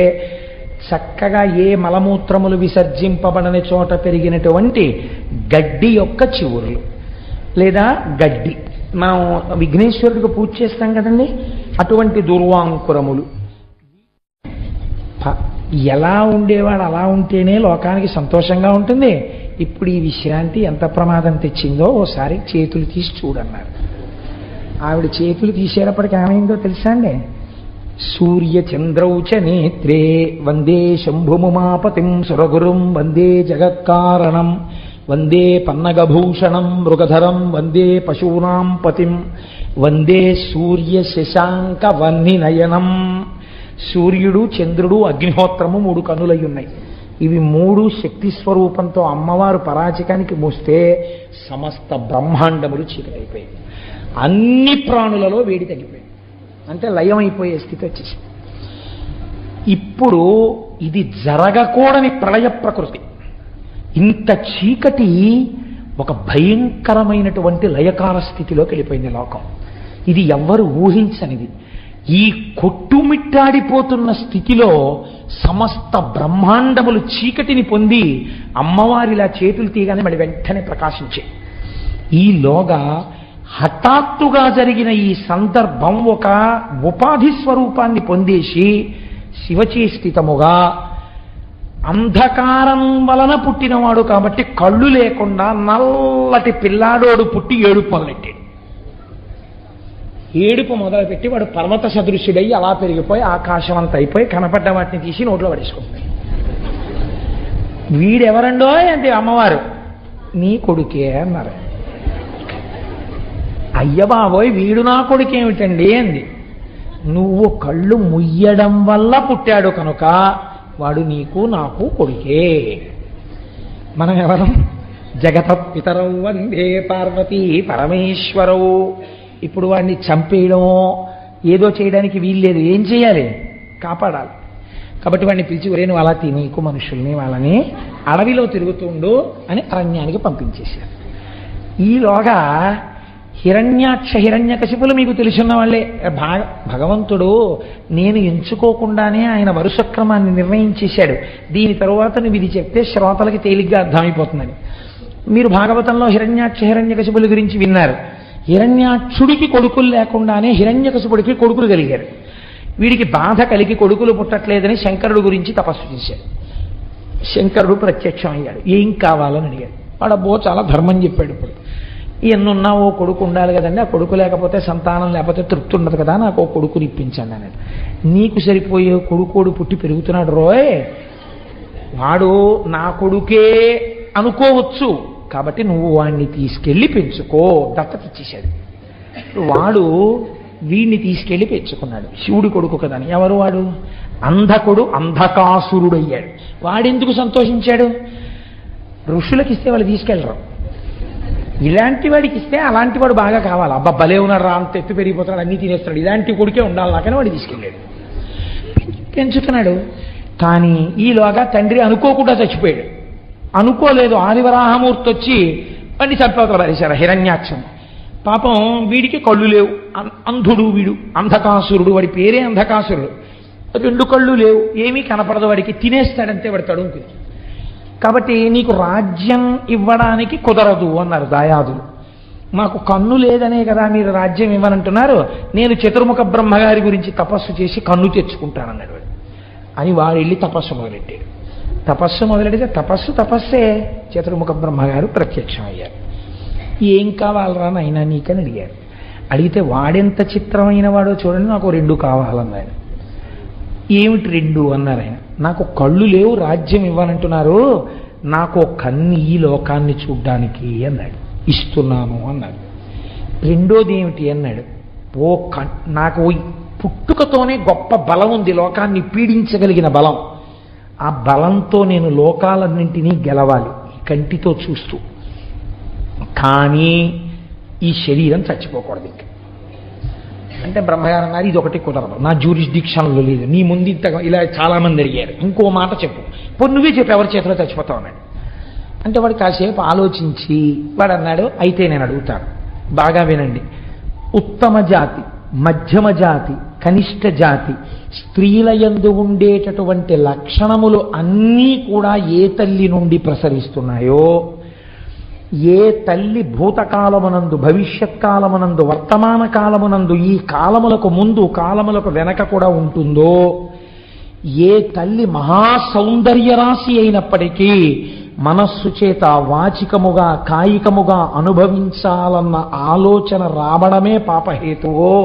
చక్కగా ఏ మలమూత్రములు విసర్జింపబడని చోట పెరిగినటువంటి గడ్డి యొక్క చివుర్లు లేదా గడ్డి, మనం విఘ్నేశ్వరుడికి పూజ చేస్తాం కదండి, అటువంటి దుర్వాంకురములు. ఎలా ఉండేవాడు అలా ఉంటేనే లోకానికి సంతోషంగా ఉంటుంది. ఇప్పుడు ఈ విశ్రాంతి ఎంత ప్రమాదం తెచ్చిందో ఓసారి చేతులు తీసి చూడన్నారు. ఆవిడ చేతులు తీసేటప్పటికి ఏమైందో తెలుసా అండి? సూర్యచంద్రౌచ నేత్రే వందే శంభుముమాపతిం సురగురుం వందే జగత్కారణం వందే పన్నగభూషణం మృగధరం వందే పశూనాం పతిం వందే సూర్య శశాంక వన్నినయనం. సూర్యుడు, చంద్రుడు, అగ్నిహోత్రము 3 కనులై ఉన్నాయి. ఇవి 3 శక్తి స్వరూపంతో అమ్మవారు పరాచికానికి మోస్తే సమస్త బ్రహ్మాండములు చీకటైపోయాయి. అన్ని ప్రాణులలో వేడి తగ్గిపోయింది, అంటే లయం అయిపోయే స్థితి వచ్చేసి. ఇప్పుడు ఇది జరగకూడని ప్రళయ ప్రకృతి. ఇంత చీకటి ఒక భయంకరమైనటువంటి లయకాల స్థితిలోకి వెళ్ళిపోయింది లోకం. ఇది ఎవ్వరు ఊహించనిది. ఈ కొట్టుమిట్టాడిపోతున్న స్థితిలో సమస్త బ్రహ్మాండములు చీకటిని పొంది అమ్మవారిలా చేతులు తీయగానే మళ్ళీ వెంటనే ప్రకాశించాయి. ఈలోగా హఠాత్తుగా జరిగిన ఈ సందర్భం ఒక ఉపాధి స్వరూపాన్ని పొందేసి శివచేష్టితముగా అంధకారం వలన పుట్టినవాడు కాబట్టి కళ్ళు లేకుండా నల్లటి పిల్లాడోడు పుట్టి ఏడుపు మొదలెట్టాడు. ఏడుపు మొదలుపెట్టి వాడు పర్వత సదృశ్యుడై అలా పెరిగిపోయి ఆకాశం అంత అయిపోయి కనపడ్డ వాటిని తీసి నోట్లో పడేసుకుంటాడు. వీడెవరండో అంటే అమ్మవారు, నీ కొడుకే అన్నారు. అయ్య బాబోయ్, వీడు నా కొడుకేమిటండి అంది. నువ్వు కళ్ళు ముయ్యడం వల్ల పుట్టాడు కనుక వాడు నీకు నాకు కొడుకే. మనం ఎవరం? జగత పితరౌ వందే పార్వతీ పరమేశ్వరవు. ఇప్పుడు వాడిని చంపేయడమో ఏదో చేయడానికి వీల్లేదు. ఏం చేయాలి? కాపాడాలి. కాబట్టి వాడిని పిలిచి, ఒరే నువ్వు అలా తినీకు మనుషుల్ని, వాళ్ళని అడవిలో తిరుగుతుండు అని అరణ్యానికి పంపించేశారు. ఈలోగా హిరణ్యకశిపులు మీకు తెలుసున్న వాళ్ళే. భగవంతుడు నేను ఎంచుకోకుండానే ఆయన వరుసక్రమాన్ని నిర్ణయించేశాడు. దీని తరువాత నువ్వు ఇది చెప్తే శ్రోతలకి తేలిగ్గా అర్థమైపోతుందని. మీరు భాగవతంలో హిరణ్యకశిపుల గురించి విన్నారు. హిరణ్యాక్షుడికి కొడుకులు లేకుండానే హిరణ్యకశిపుడికి కొడుకులు కలిగారు. వీడికి బాధ కలిగి కొడుకులు పుట్టట్లేదని శంకరుడు గురించి తపస్సు చేశాడు. శంకరుడు ప్రత్యక్షం అయ్యాడు. ఏం కావాలని అడిగాడు. వాడబ్బో చాలా ధర్మం చెప్పాడు. ఇప్పుడు ఎన్నున్నా ఓ కొడుకు ఉండాలి కదండి, ఆ కొడుకు లేకపోతే సంతానం లేకపోతే తృప్తి ఉండదు కదా, నాకు ఓ కొడుకుని ఇప్పించండి అన్నాడు. నీకు సరిపోయే కొడుకోడు పుట్టి పెరుగుతున్నాడు రోయ్, వాడు నా కొడుకే అనుకోవచ్చు, కాబట్టి నువ్వు వాడిని తీసుకెళ్ళి పెంచుకో. దత్తత ఇచ్చేశాడు. వాడు వీడిని తీసుకెళ్ళి పెంచుకున్నాడు. శివుడి కొడుకు కదని. ఎవరు వాడు? అంధకుడు, అంధకాసురుడు అయ్యాడు. వాడెందుకు సంతోషించాడు? ఋషులకి ఇస్తే వాళ్ళు తీసుకెళ్ళరు. ఇలాంటి వాడికి ఇస్తే అలాంటి వాడు బాగా కావాలి. అబ్బా భలే ఉన్నాడు రా, అంత ఎత్తు పెరిగిపోతాడు, అన్నీ తినేస్తాడు, ఇలాంటి కొడుకే ఉండాలి నాకని వాడు తీసుకెళ్ళాడు, పెంచుతున్నాడు. కానీ ఈలోగా తండ్రి అనుకోకుండా చచ్చిపోయాడు. అనుకోలేదు, ఆదివరాహమూర్తి వచ్చి వాడిని చంపవతల పడేశారు హిరణ్యాక్షం. పాపం వీడికి కళ్ళు లేవు, అంధుడు వీడు, అంధకాసురుడు. వాడి పేరే అంధకాసురుడు. 2 కళ్ళు లేవు, ఏమీ కనపడదు వాడికి, తినేస్తాడంతే వాడు తడుముకుని. కాబట్టి నీకు రాజ్యం ఇవ్వడానికి కుదరదు అన్నారు దాయాదులు. మాకు కన్ను లేదనే కదా మీరు రాజ్యం ఇవ్వనంటున్నారు, నేను చతుర్ముఖ బ్రహ్మగారి గురించి తపస్సు చేసి కన్ను తెచ్చుకుంటానన్నాడు వాడు. అని వాడు వెళ్ళి తపస్సు మొదలెట్టాడు. తపస్సు మొదలెడితే తపస్సే చతుర్ముఖ బ్రహ్మగారు ప్రత్యక్షం అయ్యారు. ఏం కావాలరా నాయనా నీకని అడిగారు. అడిగితే వాడెంత చిత్రమైన వాడో చూడండి, నాకు 2 కావాలన్నాడు. ఏమిటి 2 అన్నారు ఆయన. నాకు కళ్ళు లేవు రాజ్యం ఇవ్వనంటున్నారు, నాకు కన్ను ఈ లోకాన్ని చూడ్డానికి అన్నాడు. ఇస్తున్నాను అన్నాడు. రెండోది ఏమిటి అన్నాడు. నాకు పుట్టుకతోనే గొప్ప బలం ఉంది, లోకాన్ని పీడించగలిగిన బలం. ఆ బలంతో నేను లోకాలన్నింటినీ గెలవాలి ఈ కంటితో చూస్తూ. కానీ ఈ శరీరం చచ్చిపోకూడదు ఇంకా అంటే బ్రహ్మగారు అన్నారు, ఇది ఒకటి కుదరదు, నా జ్యూరిస్డిక్షన్లో లేదు, నీ ముందు ఇంత ఇలా చాలామంది అడిగారు, ఇంకో మాట చెప్పు, పోనీ నువ్వే చెప్పు ఎవరి చేతిలో చచ్చిపోతావు అన్నాడు. అంటే వాడు కాసేపు ఆలోచించి వాడు అన్నాడు, అయితే నేను అడుగుతాను, బాగా వినండి. ఉత్తమ జాతి, మధ్యమ జాతి, కనిష్ట జాతి స్త్రీల యందు ఉండేటటువంటి లక్షణములు అన్నీ కూడా ఏ తల్లి నుండి ప్రసరిస్తున్నాయో, ఏ తల్లి భూతకాలమునందు, భవిష్యత్ కాలమునందు, వర్తమాన కాలమునందు, ఈ కాలములకు ముందు కాలములకు వెనక కూడా ఉంటుందో, ఏ తల్లి మహాసౌందర్యరాశి అయినప్పటికీ మనస్సు చేత వాచికముగా కాయికముగా అనుభవించాలన్న ఆలోచన రావడమే పాపహేతువో,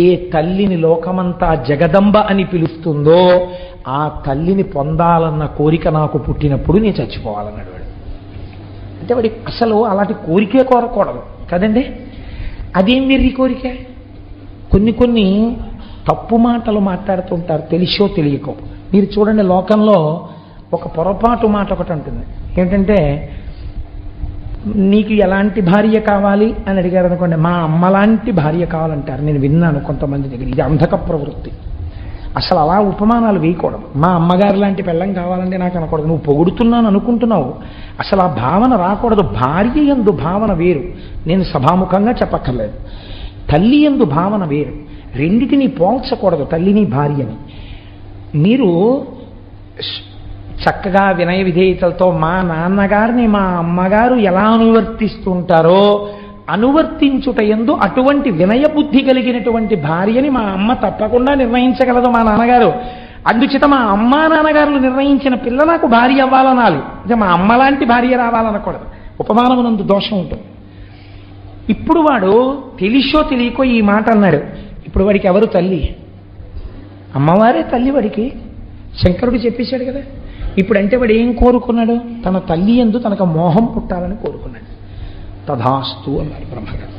ఏ తల్లిని లోకమంతా జగదంబ అని పిలుస్తుందో ఆ తల్లిని పొందాలన్న కోరిక నాకు పుట్టినప్పుడు నేను చచ్చిపోవాలన్నాడు వాడు. అంటే వాడి అసలు అలాంటి కోరికే కోరకూడదు కదండి. అదేం వెర్రి కోరిక. కొన్ని తప్పు మాటలు మాట్లాడుతుంటారు తెలిసో తెలియకో. మీరు చూడండి, లోకంలో ఒక పొరపాటు మాట ఒకటి ఉంటుంది. ఏంటంటే, నీకు ఎలాంటి భార్య కావాలి అని అడిగారు అనుకోండి, మా అమ్మలాంటి భార్య కావాలంటారు. నేను విన్నాను కొంతమంది దగ్గర. ఇది అంధక ప్రవృత్తి. అసలు అలా ఉపమానాలు వేయకూడదు. మా అమ్మగారు లాంటి పెళ్ళం కావాలంటే నాకు అనకూడదు. నువ్వు పొగుడుతున్నాను అనుకుంటున్నావు, అసలు ఆ భావన రాకూడదు. భార్య యందు భావన వేరు, నేను సభాముఖంగా చెప్పక్కర్లేదు. తల్లి యందు భావన వేరు. రెండిటిని పోల్చకూడదు, తల్లిని భార్యని. మీరు చక్కగా వినయ విధేయతలతో మా నాన్నగారిని మా అమ్మగారు ఎలా అనువర్తిస్తుంటారో అనువర్తించుట యందు అటువంటి వినయ బుద్ధి కలిగినటువంటి భార్యని మా అమ్మ తప్పకుండా నిర్ణయించగలదు మా నాన్నగారు. అందుచేత మా అమ్మా నాన్నగారులు నిర్ణయించిన పిల్ల నాకు భార్య అవ్వాలనాలి. అంటే మా అమ్మలాంటి భార్య రావాలనకూడదు. ఉపమానమునందు దోషం ఉంటుంది. ఇప్పుడు వాడు తెలిసో తెలియకో ఈ మాట అన్నాడు. ఇప్పుడు వాడికి ఎవరు తల్లి? అమ్మవారే తల్లి వాడికి. శంకరుడు చెప్పేశాడు కదా. ఇప్పుడు అంటే వాడు ఏం కోరుకున్నాడు? తన తల్లి యందు తనకు మోహం పుట్టాలని కోరుకున్నాడు. తథాస్తు అన్నాడు బ్రహ్మగారు.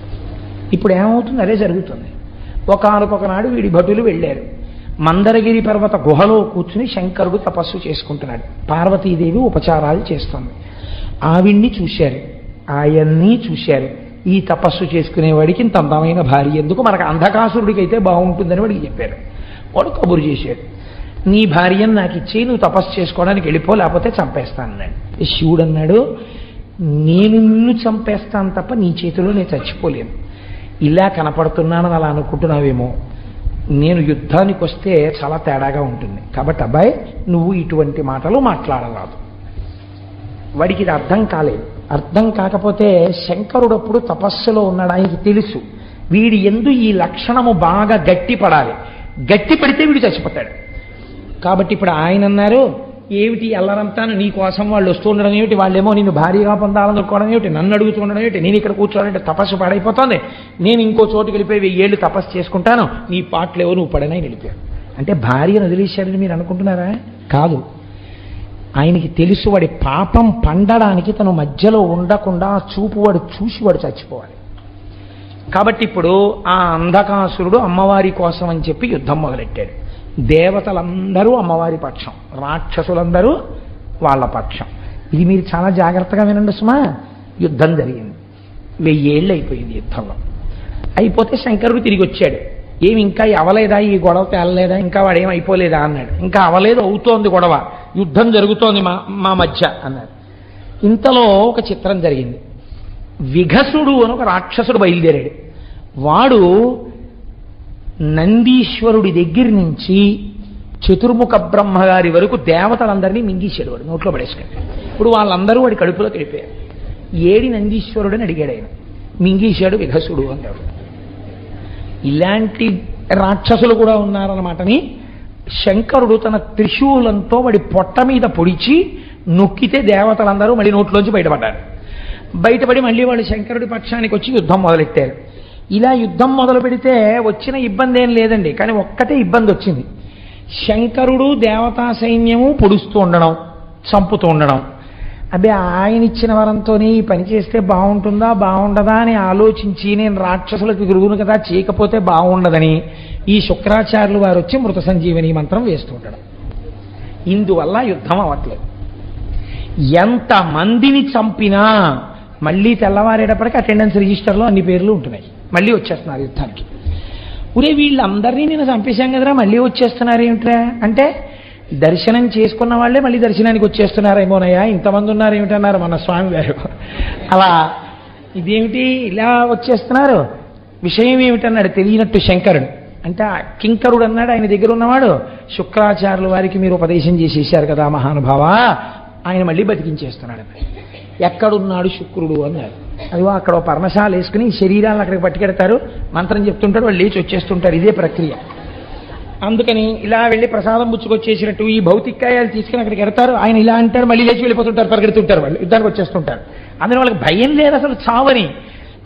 ఇప్పుడు ఏమవుతుంది? అదే జరుగుతుంది. ఒకనొకనాడు వీడి భటులు వెళ్ళారు. మందరగిరి పర్వత గుహలో కూర్చుని శంకరుడు తపస్సు చేసుకుంటున్నాడు. పార్వతీదేవి ఉపచారాలు చేస్తుంది. ఆవిడ్ని చూశారు, ఆయన్ని చూశారు. ఈ తపస్సు చేసుకునేవాడికి ఇంత అందమైన భార్య ఎందుకు, మనకు అంధకాసురుడికి అయితే బాగుంటుందని వాడికి చెప్పారు. వాడు కబురు చేశాడు, నీ భార్యను నాకు ఇచ్చి నువ్వు తపస్సు చేసుకోవడానికి వెళ్ళిపో, లేకపోతే చంపేస్తానన్నాడు. శివుడు అన్నాడు, నేను నిన్ను చంపేస్తాను తప్ప నీ చేతిలో నేను చచ్చిపోలేను. ఇలా కనపడుతున్నానని అలా అనుకుంటున్నావేమో, నేను యుద్ధానికి వస్తే చాలా తేడాగా ఉంటుంది. కాబట్టి అబ్బాయి నువ్వు ఇటువంటి మాటలు మాట్లాడరాదు. వాడికి ఇది అర్థం కాలేదు. అర్థం కాకపోతే శంకరుడప్పుడు తపస్సులో ఉన్నాడు. ఆయనకి తెలుసు వీడి యందు ఈ లక్షణము బాగా గట్టిపడాలి. గట్టి పడితే వీడు చచ్చిపోతాడు. కాబట్టి ఇప్పుడు ఆయన అన్నారు, ఏమిటి అల్లరంతాను నీ కోసం వాళ్ళు వస్తూ ఉండడం ఏమిటి, వాళ్ళేమో నిన్ను భారీగా పొందాలనుకోవడం ఏమిటి, నన్ను అడుగుతూ ఉండడం ఏమిటి, నేను ఇక్కడ కూర్చోవాలంటే తపస్సు పాడైపోతుంది, నేను ఇంకో చోటుకి వెళ్ళిపోయి 1000 ఏళ్ళు తపస్సు చేసుకుంటాను, నీ పాటలేవో నువ్వు పడనని వెళ్ళిపోయాడు. అంటే భార్యను వదిలేశాడని మీరు అనుకుంటున్నారా? కాదు. ఆయనకి తెలుసు వాడి పాపం పండడానికి తను మధ్యలో ఉండకుండా చూపు వాడు చూసి వాడు చచ్చిపోవాలి. కాబట్టి ఇప్పుడు ఆ అంధకాసురుడు అమ్మవారి కోసం అని చెప్పి యుద్ధం మొదలెట్టాడు. దేవతలందరూ అమ్మవారి పక్షం, రాక్షసులందరూ వాళ్ళ పక్షం. ఇది మీరు చాలా జాగ్రత్తగా వినండి సుమా. యుద్ధం జరిగింది. 1000 ఏళ్ళు అయిపోయింది యుద్ధంలో. అయిపోతే శంకరుడు తిరిగి వచ్చాడు. ఏమి ఇంకా అవలేదా, ఈ గొడవ తేలలేదా, ఇంకా వాడేం అయిపోలేదా అన్నాడు. ఇంకా అవలేదు, అవుతోంది గొడవ, యుద్ధం జరుగుతోంది మా మధ్య అన్నాడు. ఇంతలో ఒక చిత్రం జరిగింది. విఘసుడు అని ఒక రాక్షసుడు బయలుదేరాడు. వాడు నందీశ్వరుడి దగ్గర నుంచి చతుర్ముఖ బ్రహ్మగారి వరకు దేవతలందరినీ మింగేశాడు. వాడు నోట్లో పడేసుకుని. ఇప్పుడు వాళ్ళందరూ వాడి కడుపులో తెలిపారు. ఏడి నందీశ్వరుడు అని అడిగాడు ఆయన. మింగేశాడు విఘసుడు అన్నాడు. ఇలాంటి రాక్షసులు కూడా ఉన్నారన్నమాటని శంకరుడు తన త్రిశూలంతో వాడి పొట్ట మీద పొడిచి నొక్కితే దేవతలందరూ మళ్ళీ నోట్లోంచి బయటపడ్డారు. బయటపడి మళ్ళీ వాళ్ళు శంకరుడి పక్షానికి వచ్చి యుద్ధం మొదలెట్టారు. ఇలా యుద్ధం మొదలు పెడితే వచ్చిన ఇబ్బంది ఏం లేదండి, కానీ ఒక్కటే ఇబ్బంది వచ్చింది. శంకరుడు దేవతా సైన్యము పొడుస్తూ ఉండడం, చంపుతూ ఉండడం. అబ్బే ఆయన ఇచ్చిన వరంతోనే ఈ పని చేస్తే బాగుంటుందా బాగుండదా అని ఆలోచించి నేను రాక్షసులకు గురువును కదా చేయకపోతే బాగుండదని ఈ శుక్రాచార్యులు వారు వచ్చి మృత సంజీవని మంత్రం వేస్తూ ఉండడం. ఇందువల్ల యుద్ధం అవ్వట్లేదు. ఎంతమందిని చంపినా మళ్ళీ తెల్లవారేటప్పటికి అటెండెన్స్ రిజిస్టర్లో అన్ని పేర్లు ఉంటున్నాయి, మళ్ళీ వచ్చేస్తున్నారు యుద్ధానికి. ఒరే వీళ్ళందరినీ నేను చంపేశాం కదరా మళ్ళీ వచ్చేస్తున్నారు ఏమిట్రా అంటే, దర్శనం చేసుకున్న వాళ్ళే మళ్ళీ దర్శనానికి వచ్చేస్తున్నారేమోనయ్యా, ఇంతమంది ఉన్నారు ఏమిటన్నారు మన స్వామి గారు. అలా ఇదేమిటి ఇలా వచ్చేస్తున్నారు, విషయం ఏమిటన్నాడు తెలియనట్టు శంకరుడు. అంటే కింకరుడు అన్నాడు ఆయన దగ్గర ఉన్నవాడు, శుక్రాచార్యుల వారికి మీరు ఉపదేశం చేసేసారు కదా మహానుభావ, ఆయన మళ్ళీ బతికించేస్తున్నాడు. ఎక్కడున్నాడు శుక్రుడు అన్నాడు. అదిగో అక్కడ పర్ణశాల వేసుకుని శరీరాలను అక్కడికి పట్టుకెడతారు, మంత్రం చెప్తుంటాడు, వాళ్ళు లేచి వచ్చేస్తుంటారు. ఇదే ప్రక్రియ. అందుకని ఇలా వెళ్ళి ప్రసాదం పుచ్చుకొచ్చేసినట్టు ఈ భౌతికాయాలు తీసుకుని అక్కడికి ఎడతారు. ఆయన ఇలా అంటారు, మళ్ళీ లేచి వెళ్ళిపోతుంటారు, పరిగెడుతుంటారు, వాళ్ళు యుద్ధానికి వచ్చేస్తుంటారు. అందులో వాళ్ళకి భయం లేదు అసలు చావని.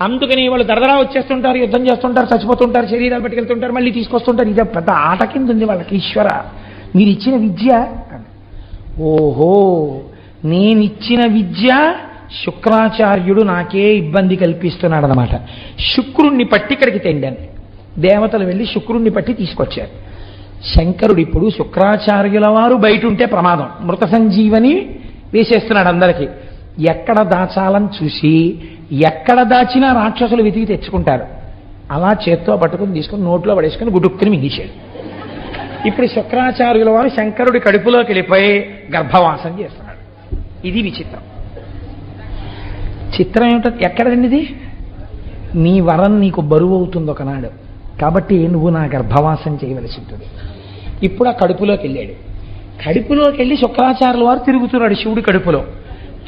అందుకని వాళ్ళు దరదరా వచ్చేస్తుంటారు, యుద్ధం చేస్తుంటారు, చచ్చిపోతుంటారు, శరీరాలు పట్టుకెళ్తుంటారు, మళ్ళీ తీసుకొస్తుంటారు. ఇదే పెద్ద ఆట కింద ఉంది వాళ్ళకి. ఈశ్వర మీరు ఇచ్చిన విద్య, ఓహో నేనిచ్చిన విద్య శుక్రాచార్యుడు నాకే ఇబ్బంది కల్పిస్తున్నాడు అన్నమాట. శుక్రుణ్ణి పట్టి ఇక్కడికి తెండాను. దేవతలు వెళ్ళి శుక్రుణ్ణి పట్టి తీసుకొచ్చారు. శంకరుడు ఇప్పుడు శుక్రాచార్యుల వారు బయట ఉంటే ప్రమాదం, మృత సంజీవని వేసేస్తున్నాడు అందరికీ. ఎక్కడ దాచాలని చూసి ఎక్కడ దాచినా రాక్షసులు వెతికి తెచ్చుకుంటారు. అలా చేత్తో పట్టుకుని తీసుకుని నోట్లో పడేసుకుని గుడుక్కుని మింగేశాడు. ఇప్పుడు శుక్రాచార్యుల వారు శంకరుడి కడుపులోకి వెళ్ళిపోయి గర్భవాసం చేస్తున్నాడు. ఇది విచిత్రం. చిత్రం ఏమిటో ఎక్కడండి ఇది? నీ వరం నీకు బరువు అవుతుంది ఒకనాడు, కాబట్టి నువ్వు నా గర్భవాసం చేయవలసి ఉంటుంది. ఇప్పుడు ఆ కడుపులోకి వెళ్ళాడు. కడుపులోకి వెళ్ళి శుక్రాచార్యుల వారు తిరుగుతున్నాడు శివుడి కడుపులో.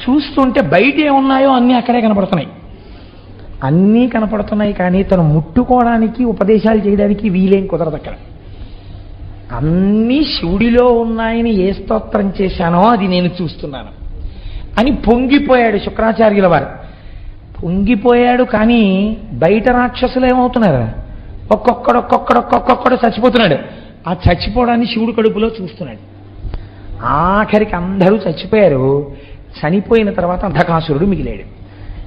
చూస్తుంటే బయట ఏమున్నాయో అన్నీ అక్కడే కనపడుతున్నాయి. అన్నీ కనపడుతున్నాయి కానీ తను ముట్టుకోవడానికి ఉపదేశాలు చేయడానికి వీలేం కుదరదు అక్కడ. అన్నీ శివుడిలో ఉన్నాయని ఏ స్తోత్రం చేశానో అది నేను చూస్తున్నాను అని పొంగిపోయాడు శుక్రాచార్యుల వారు. పొంగిపోయాడు కానీ బయట రాక్షసులు ఏమవుతున్నారు, ఒక్కొక్కడు చచ్చిపోతున్నాడు. ఆ చచ్చిపోవడాన్ని శివుడు కడుపులో చూస్తున్నాడు. ఆఖరికి అందరూ చచ్చిపోయారు. చనిపోయిన తర్వాత అంధకాసురుడు మిగిలాడు.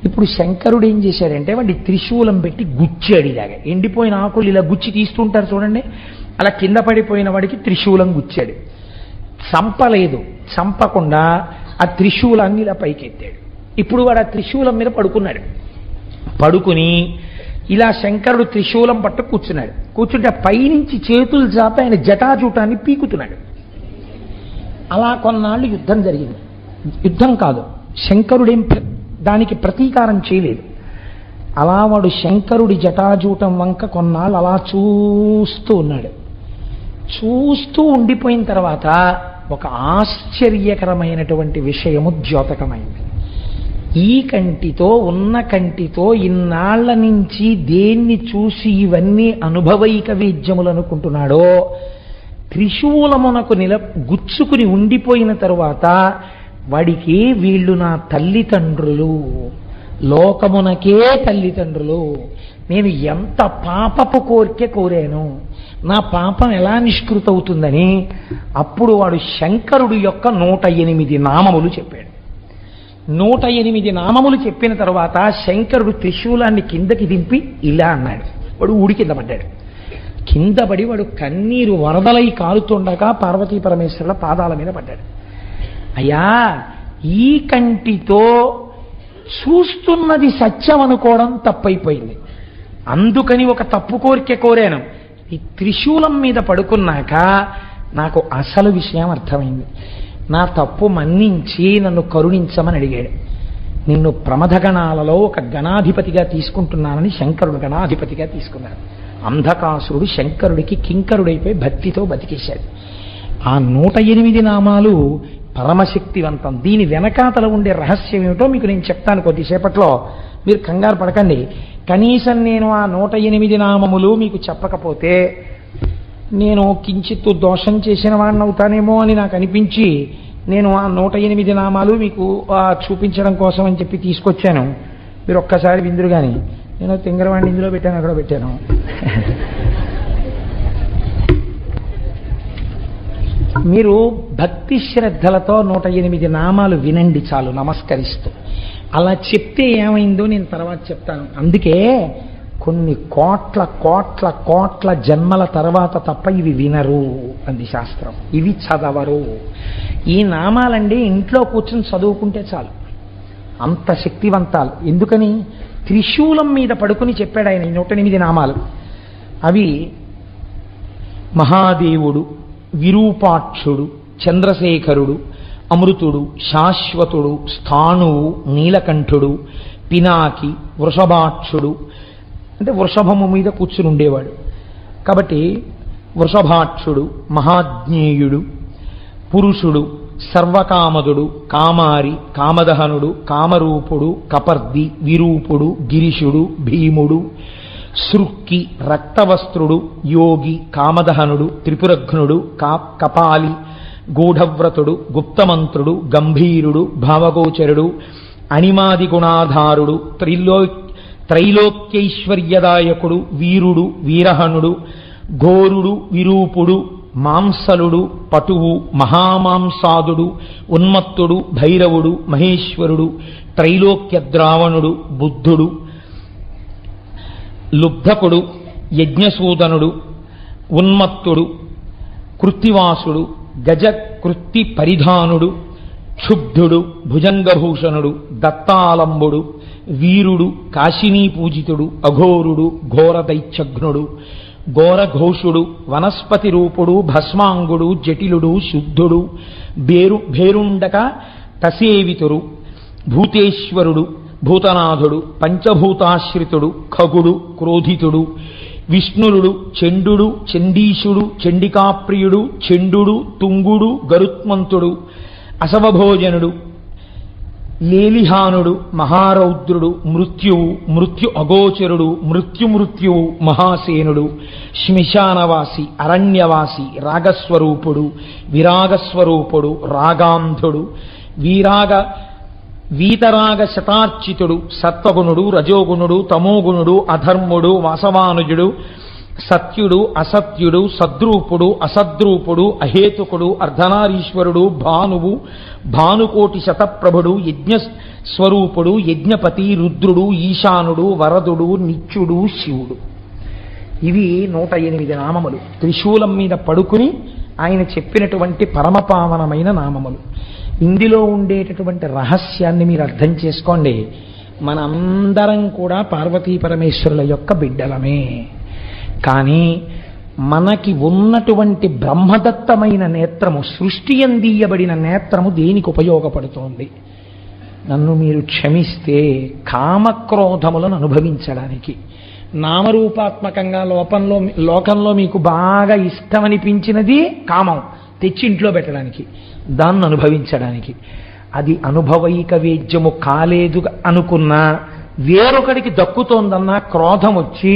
ఇప్పుడు శంకరుడు ఏం చేశాడంటే వాడి త్రిశూలం పెట్టి గుచ్చాడు. ఇలాగా ఎండిపోయిన ఆకులు ఇలా గుచ్చి తీస్తుంటారు చూడండి, అలా కింద పడిపోయిన వాడికి త్రిశూలం గుచ్చాడు. చంపలేదు, చంపకుండా ఆ త్రిశూలాన్ని ఇలా పైకెత్తాడు. ఇప్పుడు వాడు ఆ త్రిశూలం మీద పడుకున్నాడు. పడుకుని ఇలా శంకరుడు త్రిశూలం పట్టు కూర్చున్నాడు. కూర్చుంటే పైనుంచి చేతులు చాపి ఆయన జటాజూటాన్ని పీకుతున్నాడు. అలా కొన్నాళ్ళు యుద్ధం జరిగింది. యుద్ధం కాదు, శంకరుడేం దానికి ప్రతీకారం చేయలేదు. అలా వాడు శంకరుడి జటాజూటం వంక కొన్నాళ్ళు అలా చూస్తూ ఉన్నాడు. చూస్తూ ఉండిపోయిన తర్వాత ఒక ఆశ్చర్యకరమైనటువంటి విషయము ద్యోతకమైంది. ఈ కంటితో ఉన్న కంటితో ఇన్నాళ్ల నుంచి దేన్ని చూసి ఇవన్నీ అనుభవైక వేద్యములు అనుకుంటున్నాడో, త్రిశూలమునకు గుచ్చుకుని ఉండిపోయిన తరువాత వాడికి వీళ్ళు నా తల్లిదండ్రులు, లోకమునకే తల్లిదండ్రులు, నేను ఎంత పాపపు కోరిక కోరాను, నా పాపం ఎలా నిష్కృతవుతుందని అప్పుడు వాడు శంకరుడు యొక్క 108 నామములు చెప్పాడు. 108 నామములు చెప్పిన తర్వాత శంకరుడు త్రిశూలాన్ని కిందకి దింపి ఇలా అన్నాడు. వాడు ఊడి కింద పడ్డాడు. కింద పడి వాడు కన్నీరు వరదలై కారుతుండగా పార్వతీ పరమేశ్వరుల పాదాల మీద పడ్డాడు. అయ్యా, ఈ కంటితో చూస్తున్నది సత్యం అనుకోవడం తప్పైపోయింది. అందుకని ఒక తప్పు కోరిక కోరాను. ఈ త్రిశూలం మీద పడుకున్నాక నాకు అసలు విషయం అర్థమైంది. నా తప్పు మన్నించి నన్ను కరుణించమని అడిగాడు. నిన్ను ప్రమథగణాలలో ఒక గణాధిపతిగా తీసుకుంటున్నానని శంకరుడు గణాధిపతిగా తీసుకున్నాడు. అంధకాసురుడు శంకరుడికి కింకరుడైపోయి భక్తితో బతికేశాడు. ఆ 108 నామాలు పరమశక్తివంతం. దీని వెనకాతల ఉండే రహస్యం ఏమిటో మీకు నేను చెప్తాను కొద్దిసేపట్లో, మీరు కంగారు పడకండి. కనీసం నేను ఆ 108 నామములు మీకు చెప్పకపోతే నేను కించిత్తు దోషం చేసిన వాడిని అవుతానేమో అని నాకు అనిపించి నేను ఆ 108 నామాలు మీకు చూపించడం కోసం అని చెప్పి తీసుకొచ్చాను. మీరు ఒక్కసారి విందురు కానీ, నేను తింగరవాడిని ఇందులో పెట్టాను, అక్కడ పెట్టాను. మీరు భక్తి శ్రద్ధలతో 108 నామాలు వినండి చాలు, నమస్కరిస్తూ. అలా చెప్తే ఏమైందో నేను తర్వాత చెప్తాను. అందుకే కొన్ని కోట్ల కోట్ల కోట్ల జన్మల తర్వాత తప్ప ఇవి వినరు అంది శాస్త్రం, ఇవి చదవరు. ఈ నామాలండి ఇంట్లో కూర్చొని చదువుకుంటే చాలు, అంత శక్తివంతాలు. ఎందుకని? త్రిశూలం మీద పడుకుని చెప్పాడు ఆయన ఈ 108 నామాలు. అవి మహాదేవుడు, విరూపాక్షుడు, చంద్రశేఖరుడు, అమృతుడు, శాశ్వతుడు, స్థాణువు, నీలకంఠుడు, పినాకి, వృషభాక్షుడు, అంటే వృషభము మీద కూర్చుని ఉండేవాడు కాబట్టి వృషభాక్షుడు, మహాజ్ఞేయుడు, పురుషుడు, సర్వకామదుడు, కామారి, కామదహనుడు, కామరూపుడు, కపర్ది, విరూపుడు, గిరిశుడు, భీముడు, సృక్కి, రక్తవస్త్రుడు, యోగి, కామదహనుడు, త్రిపురఘ్నుడు, కపాలి, గూఢవ్రతుడు, గుప్తమంత్రుడు, గంభీరుడు, భావగోచరుడు, అణిమాది గుణాధారుడు, త్రైలోక్యైశ్వర్యదాయకుడు, వీరుడు, వీరహనుడు, ఘోరుడు, విరూపుడు, మాంసలుడు, పటువు, మహామాంసాదుడు, ఉన్మత్తుడు, భైరవుడు, మహేశ్వరుడు, త్రైలోక్యద్రావణుడు, బుద్ధుడు, లుబ్ధకుడు, యజ్ఞసూదనుడు, ఉన్మత్తుడు, కృత్తివాసుడు, గజకృత్తి పరిధానుడు, క్షుబ్ధుడు, భుజంగభూషణుడు, దత్తాలంబుడు, వీరుడు, కాశినీ పూజితుడు, అఘోరుడు, ఘోరదైత్యఘ్నుడు, ఘోరఘోషుడు, వనస్పతి రూపుడు, భస్మాంగుడు, జటిలుడు, శుద్ధుడు, భేరుండక తసేవితుడు, భూతేశ్వరుడు, భూతనాథుడు, పంచభూతాశ్రితుడు, ఖగుడు, క్రోధితుడు, విష్ణురుడు, చండుడు, చండీశుడు, చండికాప్రియుడు, చండుడు, తుంగుడు, గరుత్మంతుడు, అసవభోజనుడు, లేలిహానుడు, మహారౌద్రుడు, మృత్యువు, మృత్యు అగోచరుడు, మృత్యువు, మహాసేనుడు, శ్మశానవాసి, అరణ్యవాసి, రాగస్వరూపుడు, విరాగస్వరూపుడు, రాగాంధుడు, వీతరాగ శతార్చితుడు, సత్వగుణుడు, రజోగుణుడు, తమోగుణుడు, అధర్ముడు, వాసవానుజుడు, సత్యుడు, అసత్యుడు, సద్రూపుడు, అసద్రూపుడు, అహేతుకుడు, అర్ధనారీశ్వరుడు, భానువు, భానుకోటి శతప్రభుడు, యజ్ఞస్వరూపుడు, యజ్ఞపతి, రుద్రుడు, ఈశానుడు, వరదుడు, నిత్యుడు, శివుడు. ఇవి 108 నామములు. త్రిశూలం మీద పడుకుని ఆయన చెప్పినటువంటి పరమపావనమైన నామములు. ఇందులో ఉండేటటువంటి రహస్యాన్ని మీరు అర్థం చేసుకోండి. మనందరం కూడా పార్వతీ పరమేశ్వరుల యొక్క బిడ్డలమే. కానీ మనకి ఉన్నటువంటి బ్రహ్మదత్తమైన నేత్రము, సృష్టి అందియబడిన నేత్రము దేనికి ఉపయోగపడుతోంది? నన్ను మీరు క్షమిస్తే కామక్రోధములను అనుభవించడానికి, నామరూపాత్మకంగా లోకంలో మీకు బాగా ఇష్టమనిపించినది కామం తెచ్చి ఇంట్లో పెట్టడానికి, దాన్ని అనుభవించడానికి. అది అనుభవైక వేద్యము కాలేదు అనుకున్నా, వేరొకడికి దక్కుతోందన్నా క్రోధం వచ్చి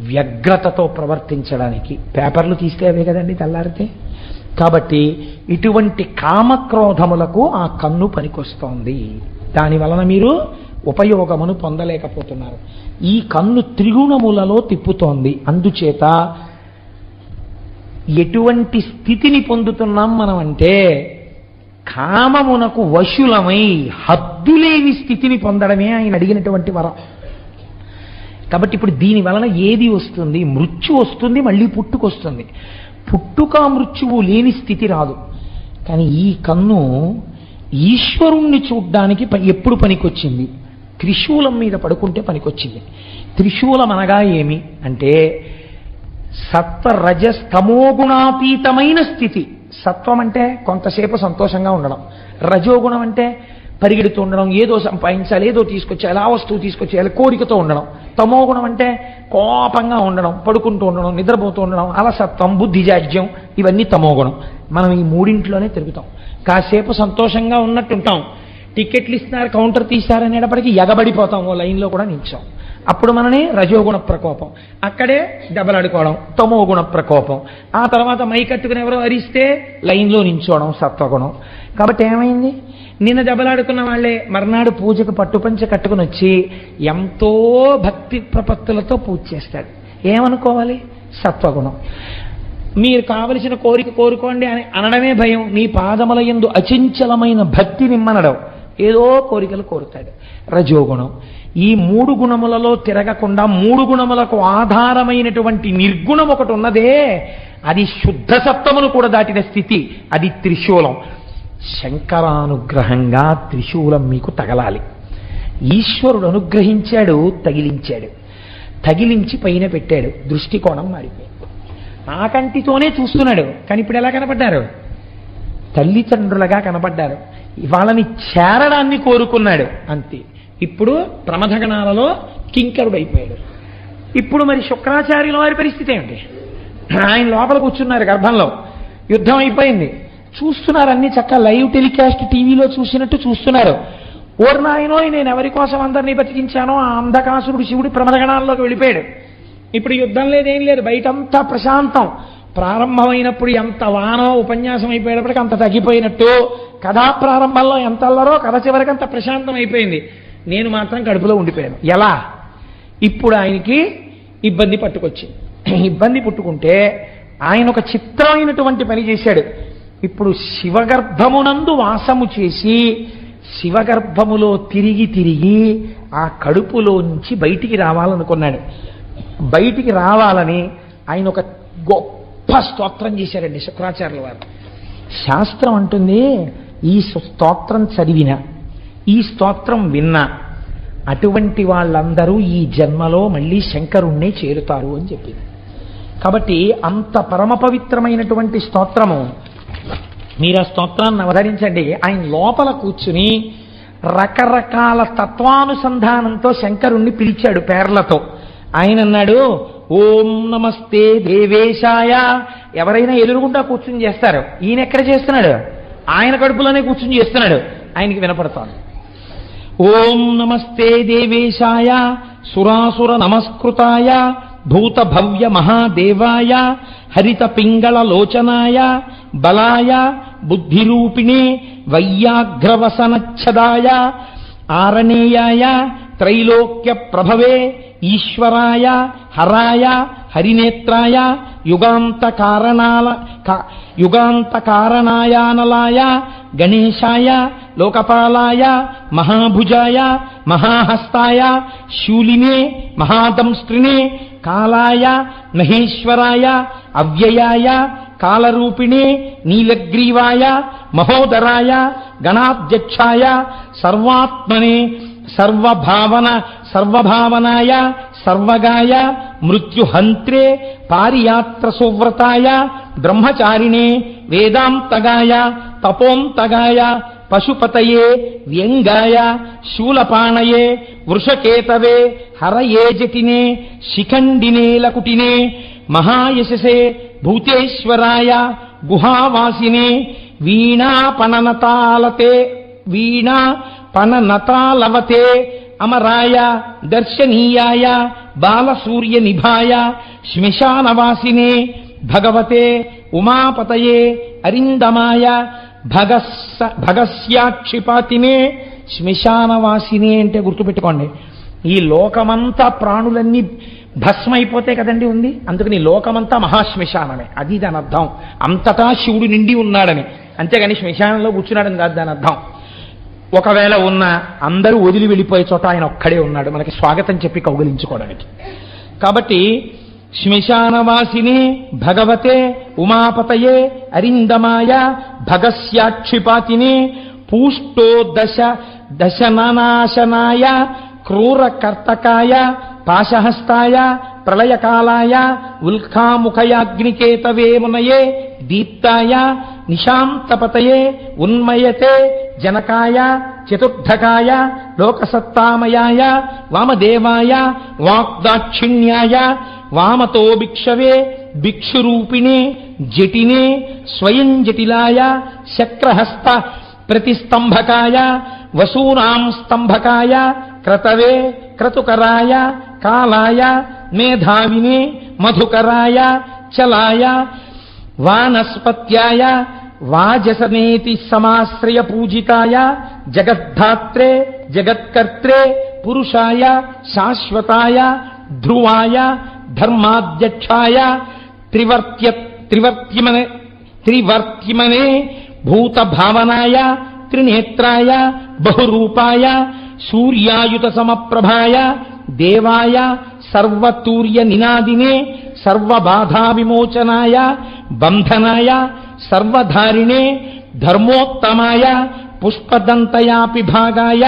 వ్యగ్రతతో ప్రవర్తించడానికి. పేపర్లు తీస్తే అవే కదండి తెల్లారితే. కాబట్టి ఇటువంటి కామక్రోధములకు ఆ కన్ను పనికొస్తోంది. దాని వలన మీరు ఉపయోగమును పొందలేకపోతున్నారు. ఈ కన్ను త్రిగుణములలో తిప్పుతోంది. అందుచేత ఎటువంటి స్థితిని పొందుతున్నాం మనం అంటే, కామమునకు వశులమై హద్దులేని స్థితిని పొందడమే ఆయన అడిగినటువంటి వరం. కాబట్టి ఇప్పుడు దీని వలన ఏది వస్తుంది? మృత్యు వస్తుంది, మళ్ళీ పుట్టుకొస్తుంది. పుట్టుక మృత్యువు లేని స్థితి రాదు. కానీ ఈ కన్ను ఈశ్వరుణ్ణి చూడ్డానికి ఎప్పుడు పనికొచ్చింది? త్రిశూలం మీద పడుకుంటే పనికొచ్చింది. త్రిశూలం అనగా ఏమి అంటే సత్వ రజస్తమోగుణాతీతమైన స్థితి. సత్వం అంటే కొంతసేపు సంతోషంగా ఉండడం, రజోగుణం అంటే పరిగెడుతూ ఉండడం, ఏదో సంపాదించాలి, ఏదో తీసుకొచ్చేయాలి, ఆ వస్తువు తీసుకొచ్చేయాలి, కోరికతో ఉండడం. తమోగుణం అంటే కోపంగా ఉండడం, పడుకుంటూ ఉండడం, నిద్రపోతూ ఉండడం, అలసత్వం, బుద్ధిజాడ్యం, ఇవన్నీ తమోగుణం. మనం ఈ మూడింట్లోనే తిరుగుతాం. కాసేపు సంతోషంగా ఉన్నట్టుంటాం, టికెట్లు ఇస్తున్నారు, కౌంటర్ తీశారనేటప్పటికీ ఎగబడిపోతాం, ఓ లైన్లో కూడా నిల్చాం. అప్పుడు మనని రజోగుణ ప్రకోపం, అక్కడే దెబ్బలాడుకోవడం తమో గుణ ప్రకోపం, ఆ తర్వాత మైకట్టుకుని ఎవరో అరిస్తే లైన్లో నించోవడం సత్వగుణం. కాబట్టి ఏమైంది, నిన్న దెబ్బలాడుకున్న వాళ్ళే మర్నాడు పూజకు పట్టుపంచ కట్టుకుని వచ్చి ఎంతో భక్తి ప్రపత్తులతో పూజ చేస్తాడు. ఏమనుకోవాలి, సత్వగుణం. మీరు కావలసిన కోరిక కోరుకోండి అని అనడమే భయం. నీ పాదముల యందు అచంచలమైన భక్తి నిమ్మనడం, ఏదో కోరికలు కోరుతాడు, రజోగుణం. ఈ 3 గుణములలో తిరగకుండా 3 గుణములకు ఆధారమైనటువంటి నిర్గుణం ఒకటి ఉన్నదే, అది శుద్ధ సత్వమును కూడా దాటిన స్థితి, అది త్రిశూలం. శంకరానుగ్రహంగా త్రిశూలం మీకు తగలాలి. ఈశ్వరుడు అనుగ్రహించాడు, తగిలించాడు, తగిలించి పైన పెట్టాడు, దృష్టికోణం మారిపోయింది. ఆ కంటితోనే చూస్తున్నాడు, కానీ ఇప్పుడు ఎలా కనపడ్డారు, తల్లిదండ్రులుగా కనపడ్డారు. వాళ్ళని చేరడాన్ని కోరుకున్నాడు, అంతే. ఇప్పుడు ప్రమథగణాలలో కింకరుడు అయిపోయాడు. ఇప్పుడు మరి శుక్రాచార్యుల వారి పరిస్థితి ఏమిటి, ఆయన లోపల కూర్చున్నారు గర్భంలో, యుద్ధం అయిపోయింది, చూస్తున్నారు అన్ని చక్కగా లైవ్ టెలికాస్ట్ టీవీలో చూసినట్టు చూస్తున్నారు. ఓర్నాయనో నేను ఎవరి కోసం అందరినీ బతికించానో ఆ అంధకాసురుడు శివుడి ప్రమథగణాల్లోకి వెళ్ళిపోయాడు. ఇప్పుడు యుద్ధం లేదేం లేదు, బయటంతా ప్రశాంతం. ప్రారంభమైనప్పుడు ఎంత వానో, ఉపన్యాసం అయిపోయేటప్పటికి అంత తగ్గిపోయినట్టు, కథా ప్రారంభంలో ఎంత అల్లరో కథ చివరికి అంత ప్రశాంతం అయిపోయింది. నేను మాత్రం కడుపులో ఉండిపోయాను. ఎలా? ఇప్పుడు ఆయనకి ఇబ్బంది పట్టుకొచ్చింది. ఇబ్బంది పుట్టుకుంటే ఆయన ఒక చిత్రమైనటువంటి పని చేశాడు. ఇప్పుడు శివగర్భమునందు వాసము చేసి శివగర్భములో తిరిగి తిరిగి ఆ కడుపులోంచి బయటికి రావాలనుకున్నాడు. బయటికి రావాలని ఆయన ఒక గొప్ప స్తోత్రం చేశారండి శుక్రాచార్యుల వారు. శాస్త్రం అంటుంది, ఈ స్తోత్రం చదివిన, ఈ స్తోత్రం విన్నా అటువంటి వాళ్ళందరూ ఈ జన్మలో మళ్ళీ శంకరుణ్ణే చేరుతారు అని చెప్పింది. కాబట్టి అంత పరమ పవిత్రమైనటువంటి స్తోత్రము. మీరు ఆ స్తోత్రాన్ని అవతరించండి. ఆయన లోపల కూర్చుని రకరకాల తత్వానుసంధానంతో శంకరుణ్ణి పిలిచాడు పేర్లతో. ఆయన అన్నాడు, ఓం నమస్తే దేవేశాయ. ఎవరైనా ఎదురుగుండా కూర్చుని చేస్తారు, ఈయన ఎక్కడ చేస్తున్నాడు, ఆయన కడుపులోనే కూర్చుని చేస్తున్నాడు, ఆయనకి వినపడతాను. ఓం నమస్తే దేవేశాయ సురాసుర నమస్కృతాయ భూత భవ్య మహాదేవాయ హరిత పింగళ లోచనాయ బలాయ బుద్ధిరూపిణే వైయాఘ్రవసనచ్ఛదాయ ఆరణేయాయ త్రైలోక్య ప్రభవే ఈశ్వరాయ హరాయ హరినేత్రాయ యుగాంతకారణాయానలాయ గణేశాయ లోకపాలాయ మహాభుజాయ మహాహస్తాయ శూలినే మహాదంస్త్రినే కాలాయ మహేశ్వరాయ అవ్యయాయ కాలరూపిణే నీలగ్రీవాయ మహోదరాయ గణాధ్యక్షాయ సర్వాత్మనే సర్వభావనాయ సర్వగాయ మృత్యుహంత్రే పారియాత్ర సువ్రతాయ బ్రహ్మచారిణే వేదాంతగాయ తపోంతగాయ పశుపతయే వ్యంగాయ శూలపాణయే వృషకేతవే హరయే జటినే శిఖండినే లకుటినే మహాయశసే భూతేశ్వరాయ గుహావాసినే వీణాపణనతాలవతే అమరాయ దర్శనీయాయ బాలసూర్య నిభాయ శ్మశానవాసినే భగవతే ఉమాపతయే అరిందమాయ భగస్యాక్షిపాతినే. శ్మశానవాసినే అంటే గుర్తుపెట్టుకోండి, ఈ లోకమంతా ప్రాణులన్నీ భస్మైపోతే కదండి ఉంది, అందుకని లోకమంతా మహాశ్మశానమే, అది దాని అర్థం. అంతటా శివుడు నిండి ఉన్నాడని, అంతేగాని శ్మశానంలో కూర్చున్నాడని కాదు దాని అర్థం. ఒకవేళ ఉన్న అందరూ వదిలి వెళ్ళిపోయే చోట ఆయన ఒక్కడే ఉన్నాడు మనకి స్వాగతం చెప్పి కౌగిలించుకోవడానికి. కాబట్టి శ్మశానవాసిని భగవతే ఉమాపతయే అరిందమాయ భగస్యాక్షిపాతిని పూష్టో దశనాశనాయ క్రూరకర్తకాయ పాశహస్తాయ ప్రళయకాలాయ ఉల్కాముఖయాగ్నికేతవే మునయే దీప్తాయ నిశాంతపతయే ఉన్మయతే జనకాయ చతుర్థకాయ లోకసత్తామయాయ వామదేవాయ వాగ్దాక్షిణ్యాయ వామతో భిక్షవే భిక్షురూపిణే జటినే స్వయం జటిలాయ శక్రహస్త ప్రతిస్తంభకాయ వసూనాం స్తంభకాయ క్రతవే క్రతుకరాయ కాలాయ మేధావినే మధుకరాయ చలాయ వానస్పత్యాయ వాజసనేతి సమాశ్రయ పూజితాయ జగద్ధాత్రే జగత్కర్త్రే పురుషాయ శాశ్వతాయ ధ్రువాయ ధర్మాధ్యక్షాయ త్రివర్త్యమనే భూత భావనాయ త్రినేత్రాయ బహురూపాయ సూర్యాయుత సమప్రభాయ దేవాయ సర్వతూర్య నినాదినే సర్వబాధా విమోచనాయ బంధనాయ సర్వధారిణే ధర్మోత్తమాయ పుష్పదంతయాపి భాగాయ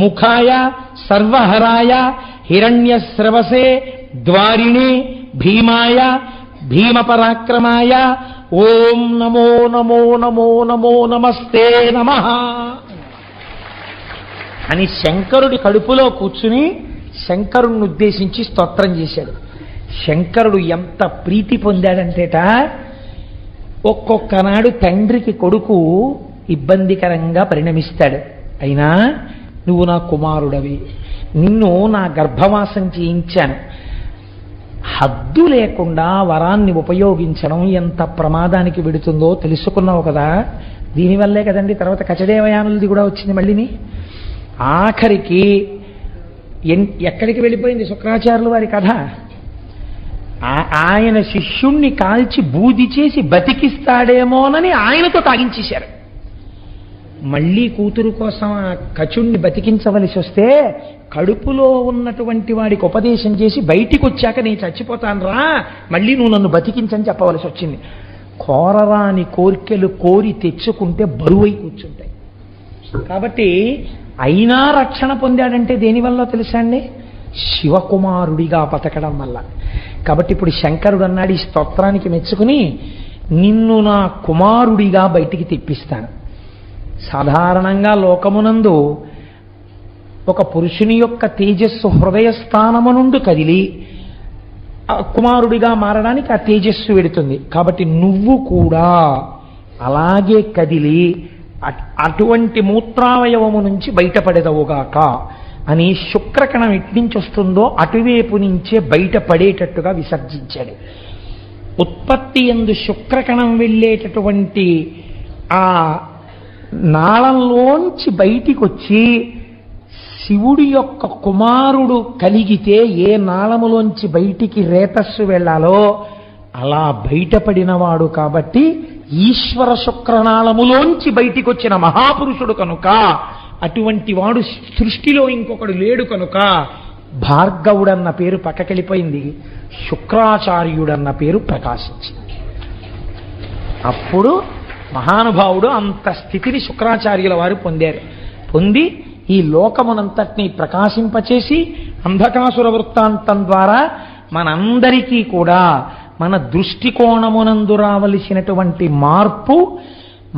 ముఖాయ సర్వహరాయ హిరణ్యస్రవసే ద్వారిణే భీమాయ భీమపరాక్రమాయ ఓం నమో నమో నమో నమో నమస్తే నమః అని శంకరుడి కడుపులో కూర్చుని శంకరుణ్ణి ఉద్దేశించి స్తోత్రం చేశాడు. శంకరుడు ఎంత ప్రీతి పొందాడంటేట, ఒక్కొక్కనాడు తండ్రికి కొడుకు ఇబ్బందికరంగా పరిణమిస్తాడు. అయినా నువ్వు నా కుమారుడవి, నిన్ను నా గర్భవాసం చేయించాను, హద్దు లేకుండా వరాన్ని ఉపయోగించడం ఎంత ప్రమాదానికి వెడుతుందో తెలుసుకున్నావు కదా. దీనివల్లే కదండి తర్వాత కచదేవయానులది కూడా వచ్చింది. మళ్ళీని ఆఖరికి ఎక్కడికి వెళ్ళిపోయింది శుక్రాచార్యుల వారి కథ. ఆయన శిష్యుణ్ణి కాల్చి బూది చేసి బతికిస్తాడేమోనని ఆయనతో తాగించేశారు. మళ్ళీ కూతురు కోసం ఆ కచుణ్ణి బతికించవలసి వస్తే కడుపులో ఉన్నటువంటి వాడికి ఉపదేశం చేసి బయటికి వచ్చాక నేను చచ్చిపోతాను రా, మళ్ళీ నువ్వు నన్ను బతికించని చెప్పవలసి వచ్చింది. కోరరాని కోర్కెలు కోరి తెచ్చుకుంటే బరువై కూర్చుంటాయి. కాబట్టి అయినా రక్షణ పొందాడంటే దేనివల్ల తెలుసా అండి? శివకుమారుడిగా బతకడం వల్ల. కాబట్టి ఇప్పుడు శంకరుడు అన్నాడు ఈ స్తోత్రానికి మెచ్చుకుని, నిన్ను నా కుమారుడిగా బయటికి తెప్పిస్తాను. సాధారణంగా లోకమునందు ఒక పురుషుని యొక్క తేజస్సు హృదయ స్థానము నుండి కదిలి కుమారుడిగా మారడానికి ఆ తేజస్సు వెడుతుంది. కాబట్టి నువ్వు కూడా అలాగే కదిలి అటువంటి మూత్రావయవము నుంచి బయటపడేదవుగాక అని శుక్రకణం ఎట్నుంచి వస్తుందో అటువైపు నుంచే బయటపడేటట్టుగా విసర్జించాడు. ఉత్పత్తి యందు శుక్రకణం వెళ్ళేటటువంటి ఆ నాళంలోంచి బయటికి వచ్చి శివుడి యొక్క కుమారుడు కలిగితే ఏ నాళములోంచి బయటికి రేతస్సు వెళ్ళాలో అలా బయటపడినవాడు. కాబట్టి ఈశ్వర శుక్రనాళములోంచి బయటికి వచ్చిన మహాపురుషుడు కనుక, అటువంటి వాడు సృష్టిలో ఇంకొకడు లేడు కనుక భార్గవుడన్న పేరు పక్కకెళ్ళిపోయింది, శుక్రాచార్యుడన్న పేరు ప్రకాశించింది. అప్పుడు మహానుభావుడు అంత స్థితిని శుక్రాచార్యుల వారు పొందారు. పొంది ఈ లోకమునంతటినీ ప్రకాశింపచేసి అంధకాసుర వృత్తాంతం ద్వారా మనందరికీ కూడా మన దృష్టికోణమునందు రావలసినటువంటి మార్పు,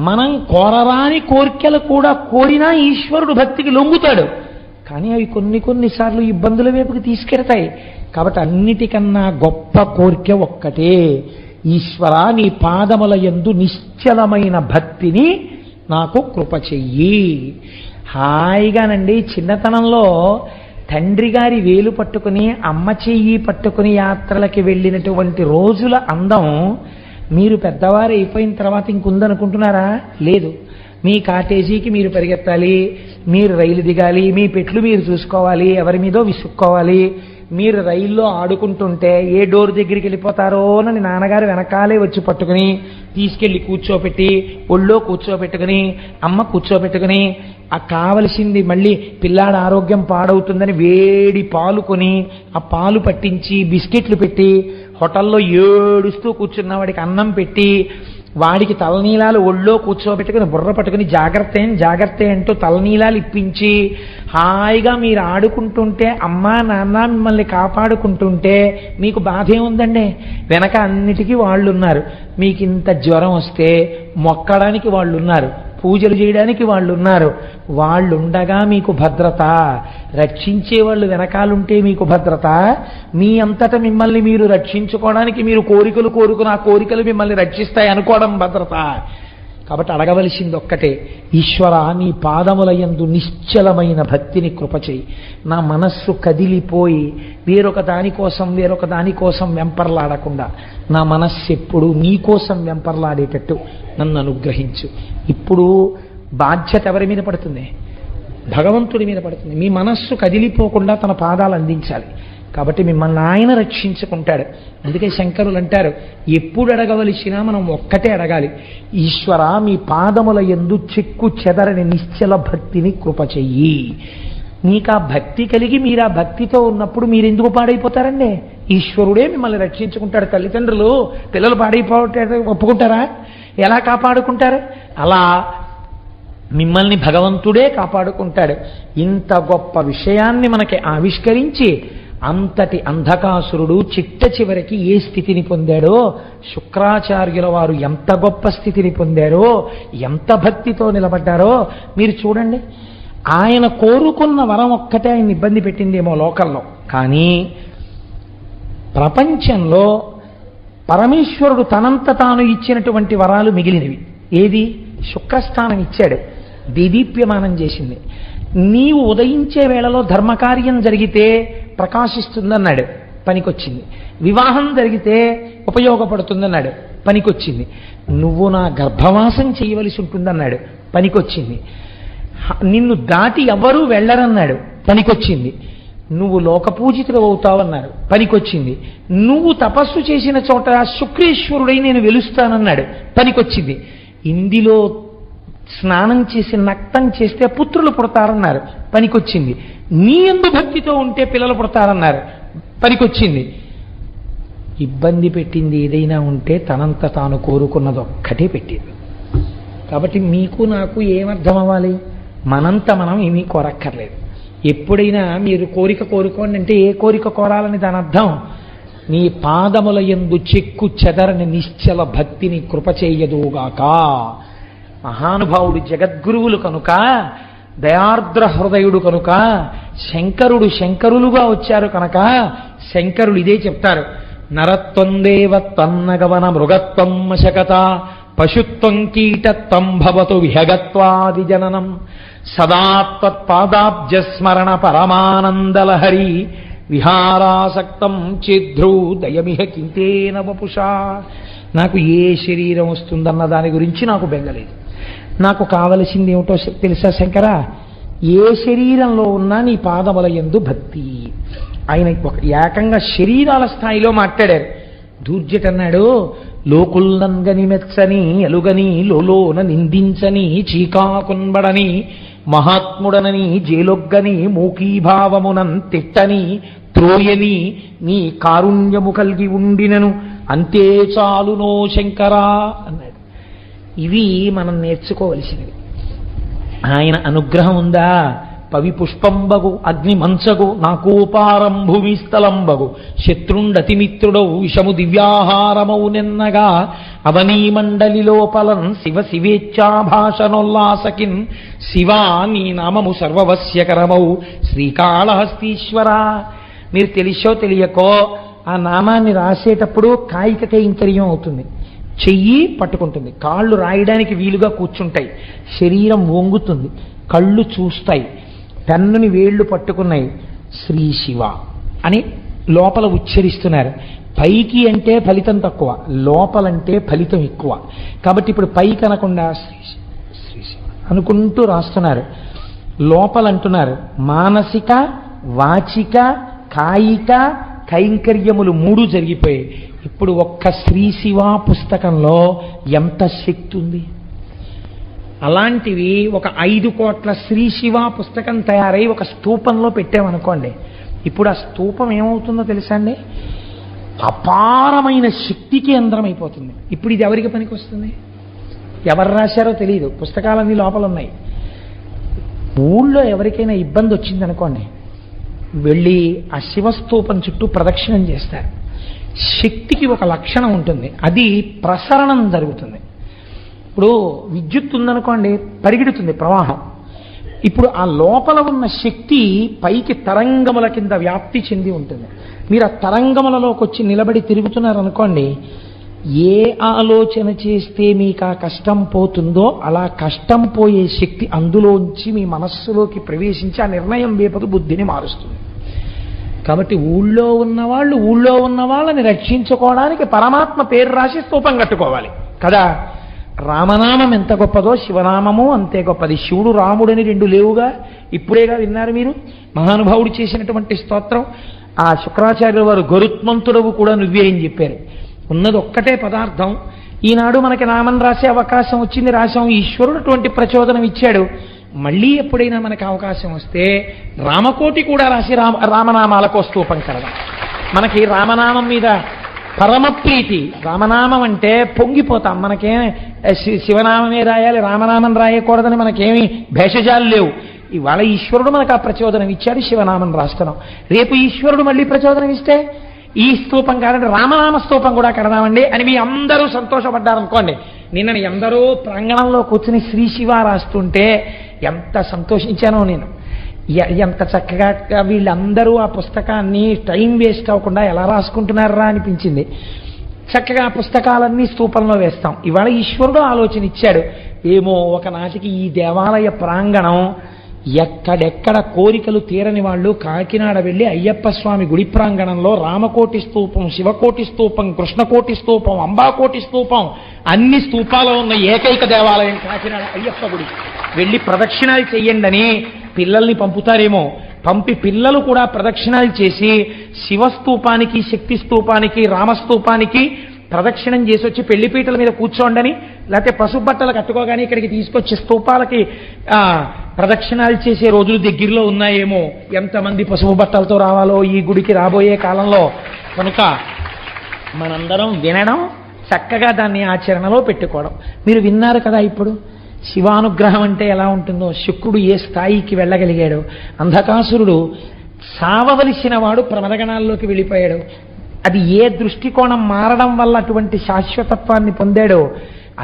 మనం కోరరాని కోరికలు కూడా కోరినా ఈశ్వరుడు భక్తికి లొంగుతాడు. కానీ అవి కొన్నిసార్లు ఇబ్బందుల వైపుకి తీసుకెడతాయి. కాబట్టి అన్నిటికన్నా గొప్ప కోరిక ఒక్కటే, ఈశ్వర నీ పాదముల యందు నిశ్చలమైన భక్తిని నాకు కృప చెయ్యి. హాయిగానండి చిన్నతనంలో తండ్రి గారి వేలు పట్టుకుని అమ్మ చెయ్యి పట్టుకుని యాత్రలకి వెళ్ళినటువంటి రోజుల అందం మీరు పెద్దవారు అయిపోయిన తర్వాత ఇంకుందనుకుంటున్నారా? లేదు. మీ కాటేజీకి మీరు పరిగెత్తాలి, మీరు రైలు దిగాలి, మీ పెట్లు మీరు చూసుకోవాలి, ఎవరి మీదో విసుక్కోవాలి. మీరు రైల్లో ఆడుకుంటుంటే ఏ డోర్ దగ్గరికి వెళ్ళిపోతారోనని నాన్నగారు వెనకాలే వచ్చి పట్టుకుని తీసుకెళ్లి కూర్చోపెట్టి ఒళ్ళో కూర్చోబెట్టుకుని అమ్మ కూర్చోబెట్టుకుని ఆ కావలసింది మళ్ళీ పిల్లాడ ఆరోగ్యం పాడవుతుందని వేడి పాలు కొని ఆ పాలు పట్టించి బిస్కెట్లు పెట్టి హోటల్లో ఏడుస్తూ కూర్చున్న వాడికి అన్నం పెట్టి వాడికి తలనీలాలు ఒళ్ళో కూర్చోబెట్టుకుని బుర్ర పట్టుకుని జాగ్రత్త అంటూ తలనీలాలు ఇప్పించి హాయిగా మీరు ఆడుకుంటుంటే అమ్మా నాన్న మిమ్మల్ని కాపాడుకుంటుంటే మీకు బాధ ఏముందండి? వెనక అన్నిటికీ వాళ్ళు ఉన్నారు. మీకు ఇంత జ్వరం వస్తే మొక్కడానికి వాళ్ళు ఉన్నారు, పూజలు చేయడానికి వాళ్ళు ఉన్నారు. వాళ్ళుండగా మీకు భద్రత, రక్షించే వాళ్ళు వెనకాలుంటే మీకు భద్రత. మీ అంతటా మిమ్మల్ని మీరు రక్షించుకోవడానికి మీరు కోరికలు కోరుకుని ఆ కోరికలు మిమ్మల్ని రక్షిస్తాయి అనుకోవడం భద్రత. కాబట్టి అడగవలసింది ఒక్కటే, ఈశ్వర నీ పాదములయందు నిశ్చలమైన భక్తిని కృపచేయి. నా మనస్సు కదిలిపోయి వేరొక దానికోసం వెంపర్లాడకుండా నా మనస్సు ఎప్పుడు నీకోసం వెంపర్లాడేటట్టు నన్ను అనుగ్రహించు. ఇప్పుడు బాధ్యత ఎవరి మీద పడుతుంది? భగవంతుడి మీద పడుతుంది. మీ మనస్సు కదిలిపోకుండా తన పాదాలు అందించాలి. కాబట్టి మిమ్మల్ని ఆయన రక్షించుకుంటాడు. అందుకే శంకరులు అంటారు, ఎప్పుడు అడగవలసినా మనం ఒక్కటే అడగాలి, ఈశ్వర మీ పాదముల యందు చెక్కు చెదరని నిశ్చల భక్తిని కృప చెయ్యి. మీకు ఆ భక్తి కలిగి మీరు ఆ భక్తితో ఉన్నప్పుడు మీరు ఎందుకు పాడైపోతారండి? ఈశ్వరుడే మిమ్మల్ని రక్షించుకుంటాడు. తల్లిదండ్రులు పిల్లలు పాడైపోతే ఒప్పుకుంటారా? ఎలా కాపాడుకుంటారు? అలా మిమ్మల్ని భగవంతుడే కాపాడుకుంటాడు. ఇంత గొప్ప విషయాన్ని మనకి ఆవిష్కరించి అంతటి అంధకాసురుడు చిట్ట చివరికి ఏ స్థితిని పొందాడో, శుక్రాచార్యుల వారు ఎంత గొప్ప స్థితిని పొందారో, ఎంత భక్తితో నిలబడ్డారో మీరు చూడండి. ఆయన కోరుకున్న వరం ఒక్కటే ఆయన ఇబ్బంది పెట్టిందేమో లోకంలో, కానీ ప్రపంచంలో పరమేశ్వరుడు తనంత తాను ఇచ్చినటువంటి వరాలు మిగిలినవి. ఏది? శుక్రస్థానం ఇచ్చాడు, దేదీప్యమానం చేసింది. నీవు ఉదయించే వేళలో ధర్మకార్యం జరిగితే ప్రకాశిస్తుందన్నాడు, పనికొచ్చింది. వివాహం జరిగితే ఉపయోగపడుతుందన్నాడు, పనికొచ్చింది. నువ్వు నా గర్భవాసం చేయవలసి ఉంటుందన్నాడు, పనికొచ్చింది. నిన్ను దాటి ఎవ్వరూ వెళ్ళరన్నాడు, పనికొచ్చింది. నువ్వు లోకపూజితుడు అవుతావన్నాడు, పనికొచ్చింది. నువ్వు తపస్సు చేసిన చోట శుక్రేశ్వరుడై నేను వెలుస్తానన్నాడు, పనికొచ్చింది. ఇందులో స్నానం చేసి నక్తం చేస్తే పుత్రులు పుడతారన్నారు, పనికొచ్చింది. నీ యందు భక్తితో ఉంటే పిల్లలు పుడతారన్నారు, పనికొచ్చింది. ఇబ్బంది పెట్టింది ఏదైనా ఉంటే తనంత తాను కోరుకున్నది ఒక్కటే పెట్టింది. కాబట్టి మీకు నాకు ఏమర్థం అవ్వాలి? మనంత మనం ఏమీ కోరక్కర్లేదు. ఎప్పుడైనా మీరు కోరిక కోరుకోండి అంటే ఏ కోరిక కోరాలని దాని అర్థం? నీ పాదముల యందు చెక్కు చెదరని నిశ్చల భక్తిని కృప చేయదుగాక. మహానుభావుడు జగద్గురువులు కనుక, దయార్ద్ర హృదయుడు కనుక, శంకరుడు శంకరులుగా వచ్చారు కనుక శంకరులు ఇదే చెప్తారు, నరత్వందేవ తన్నగవన మృగత్వం మశకత పశుత్వం కీటత్వం భవతు విహగత్వాది జననం సదా త్వత్పాదాబ్జస్మరణ పరమానందలహరి విహారాసక్తం చిద్ధ్రూ దయమిహ కింతేన వపుషా. నాకు ఏ శరీరం వస్తుందన్న దాని గురించి నాకు బెంగలేదు. నాకు కావలసింది ఏమిటో తెలుసా శంకర? ఏ శరీరంలో ఉన్నా నీ పాదముల యందు భక్తి. ఆయన ఒక ఏకంగా శరీరాల స్థాయిలో మాట్లాడారు. దూర్జటన్నాడు, లోకుల్నంగని మెచ్చని ఎలుగని లోలోన నిందించని చీకాకున్బడని మహాత్ముడనని జేలొగ్గని మూకీభావమునం తిట్టని త్రోయని నీ కారుణ్యము కలిగి ఉండినను అంతే చాలునో శంకరా అన్నాడు. ఇవి మనం నేర్చుకోవలసినవి. ఆయన అనుగ్రహం ఉందా? పవి పుష్పంబగు అగ్ని మంచగు నాకోపారం భూమి స్థలంబగు శత్రుండతిమిత్రుడౌ విషము దివ్యాహారమౌ నెన్నగా అవనీ మండలి లోపలన్ శివ శివేచ్ఛాభాషనోల్లాసకిన్ శివా నీ నామము సర్వవశ్యకరమౌ శ్రీకాళహస్తీశ్వర. మీరు తెలిసో తెలియకో ఆ నామాన్ని రాసేటప్పుడు కాయిక కైంకర్యం అవుతుంది. చెయ్యి పట్టుకుంటుంది, కాళ్ళు రాయడానికి వీలుగా కూర్చుంటాయి, శరీరం వంగుతుంది, కళ్ళు చూస్తాయి, పెన్నుని వేళ్లు పట్టుకున్నాయి, శ్రీ శివ అని లోపల ఉచ్చరిస్తున్నారు. పైకి అంటే ఫలితం తక్కువ, లోపలంటే ఫలితం ఎక్కువ. కాబట్టి ఇప్పుడు పైకి అనకుండా శ్రీ శివ అనుకుంటూ రాస్తున్నారు. లోపలంటున్నారు మానసిక వాచిక కాయిక కైంకర్యములు 3 జరిగిపోయాయి. ఇప్పుడు ఒక్క శ్రీ శివ పుస్తకంలో ఎంత శక్తి ఉంది! అలాంటివి ఒక 5 కోట్ల శ్రీ శివ పుస్తకం తయారై ఒక స్తూపంలో పెట్టామనుకోండి, ఇప్పుడు ఆ స్తూపం ఏమవుతుందో తెలుసా అండి? అపారమైన శక్తి కేంద్రం అయిపోతుంది. ఇప్పుడు ఇది ఎవరికి పనికి వస్తుంది? ఎవరు రాశారో తెలియదు, పుస్తకాలన్నీ లోపల ఉన్నాయి. ఊళ్ళో ఎవరికైనా ఇబ్బంది వచ్చిందనుకోండి, వెళ్ళి ఆ శివస్తూపం చుట్టూ ప్రదక్షిణం చేస్తారు. శక్తికి ఒక లక్షణం ఉంటుంది, అది ప్రసరణం జరుగుతుంది. ఇప్పుడు విద్యుత్ ఉందనుకోండి, పరిగెడుతుంది ప్రవాహం. ఇప్పుడు ఆ లోపల ఉన్న శక్తి పైకి తరంగముల కింద వ్యాప్తి చెంది ఉంటుంది. మీరు ఆ తరంగములలోకి వచ్చి నిలబడి తిరుగుతున్నారనుకోండి, ఏ ఆలోచన చేస్తే మీకు ఆ కష్టం పోతుందో అలా కష్టం పోయే శక్తి అందులోంచి మీ మనస్సులోకి ప్రవేశించి ఆ నిర్ణయం వేపదు బుద్ధిని మారుస్తుంది. కాబట్టి ఊళ్ళో ఉన్న వాళ్ళని రక్షించుకోవడానికి పరమాత్మ పేరు రాసి స్తూపం కట్టుకోవాలి కదా. రామనామం ఎంత గొప్పదో శివనామము అంతే గొప్పది. శివుడు రాముడని రెండు లేవుగా, ఇప్పుడేగా విన్నారు మీరు మహానుభావుడు చేసినటువంటి స్తోత్రం. ఆ శుక్రాచార్యుల వారు గరుత్మంతుడవు కూడా నువ్వే అని చెప్పారు. ఉన్నది ఒక్కటే పదార్థం. ఈనాడు మనకి నామం రాసే అవకాశం వచ్చింది, రాశాం. ఈశ్వరుడు అటువంటి ప్రచోదనం ఇచ్చాడు. మళ్ళీ ఎప్పుడైనా మనకు అవకాశం వస్తే రామకోటి కూడా రాసి రామనామాలకు స్తూపం కడదాం. మనకి రామనామం మీద పరమ ప్రీతి. రామనామం అంటే పొంగిపోతాం. మనకేం శివనామమే రాయాలి, రామనామం రాయకూడదని మనకేమీ భేషజాలు లేవు. ఇవాళ ఈశ్వరుడు మనకు ఆ ప్రచోదనం ఇచ్చాడు, శివనామం రాస్తున్నాం. రేపు ఈశ్వరుడు మళ్ళీ ప్రచోదనం ఇస్తే ఈ స్తూపం కాదండి రామనామ స్తూపం కూడా కడదామండి అని మీ అందరూ సంతోషపడ్డారనుకోండి. నిన్న ఎందరో ప్రాంగణంలో కూర్చుని శ్రీ శివ రాస్తుంటే ఎంత సంతోషించానో నేను. ఎంత చక్కగా వీళ్ళందరూ ఆ పుస్తకాన్ని టైం వేస్ట్ అవ్వకుండా ఎలా రాసుకుంటున్నారా అనిపించింది. చక్కగా ఆ పుస్తకాలన్నీ స్తూపంలో వేస్తాం. ఇవాళ ఈశ్వరుడు ఆలోచన ఇచ్చాడు. ఏమో ఒకనాటికి ఈ దేవాలయ ప్రాంగణం ఎక్కడెక్కడ కోరికలు తీరని వాళ్ళు కాకినాడ వెళ్ళి అయ్యప్ప స్వామి గుడి ప్రాంగణంలో రామకోటి స్తూపం, శివకోటి స్తూపం, కృష్ణకోటి స్తూపం, అంబాకోటి స్తూపం అన్ని స్తూపాలు ఉన్న ఏకైక దేవాలయం కాకినాడ అయ్యప్ప గుడి. వెళ్ళి ప్రదక్షిణాలు చెయ్యండి అని పిల్లల్ని పంపుతారేమో. పంపి పిల్లలు కూడా ప్రదక్షిణాలు చేసి శివస్తూపానికి, శక్తి స్తూపానికి, రామస్తూపానికి ప్రదక్షిణం చేసి వచ్చి పెళ్లిపీటల మీద కూర్చోండని, లేకపోతే పసుపు బట్టలు కట్టుకోగానే ఇక్కడికి తీసుకొచ్చి స్తూపాలకి ప్రదక్షిణాలు చేసే రోజులు దగ్గరలో ఉన్నాయేమో. ఎంతమంది పసుపు బట్టలతో రావాలో ఈ గుడికి రాబోయే కాలంలో. కనుక మనందరం వినడం, చక్కగా దాన్ని ఆచరణలో పెట్టుకోవడం. మీరు విన్నారు కదా ఇప్పుడు శివానుగ్రహం అంటే ఎలా ఉంటుందో, శుక్రుడు ఏ స్థాయికి వెళ్ళగలిగాడు, అంధకాసురుడు సావవలసిన వాడు ప్రమదగణాల్లోకి వెళ్ళిపోయాడు. అది ఏ దృష్టికోణం మారడం వల్ల అటువంటి శాశ్వతత్వాన్ని పొందాడో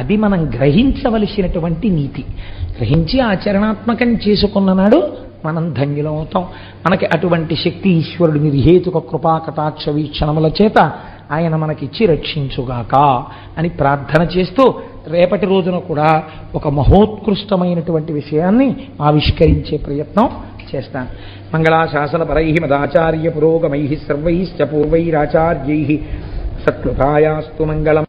అది మనం గ్రహించవలసినటువంటి నీతి. గ్రహించి ఆచరణాత్మకం చేసుకున్న నాడు మనం ధన్యులం అవుతాం. మనకి అటువంటి శక్తి ఈశ్వరుడి నిర్హేతుక కృపా కటాక్ష వీక్షణముల చేత ఆయన మనకిచ్చి రక్షించుగాక అని ప్రార్థన చేస్తూ రేపటి రోజున కూడా ఒక మహోత్కృష్టమైనటువంటి విషయాన్ని ఆవిష్కరించే ప్రయత్నం చేస్తాను. మంగళాశాసనపరై మదాచార్య పురోగమై సర్వైశ్చ పూర్వైరాచార్యై సత్కృతాయాస్తు మంగళం.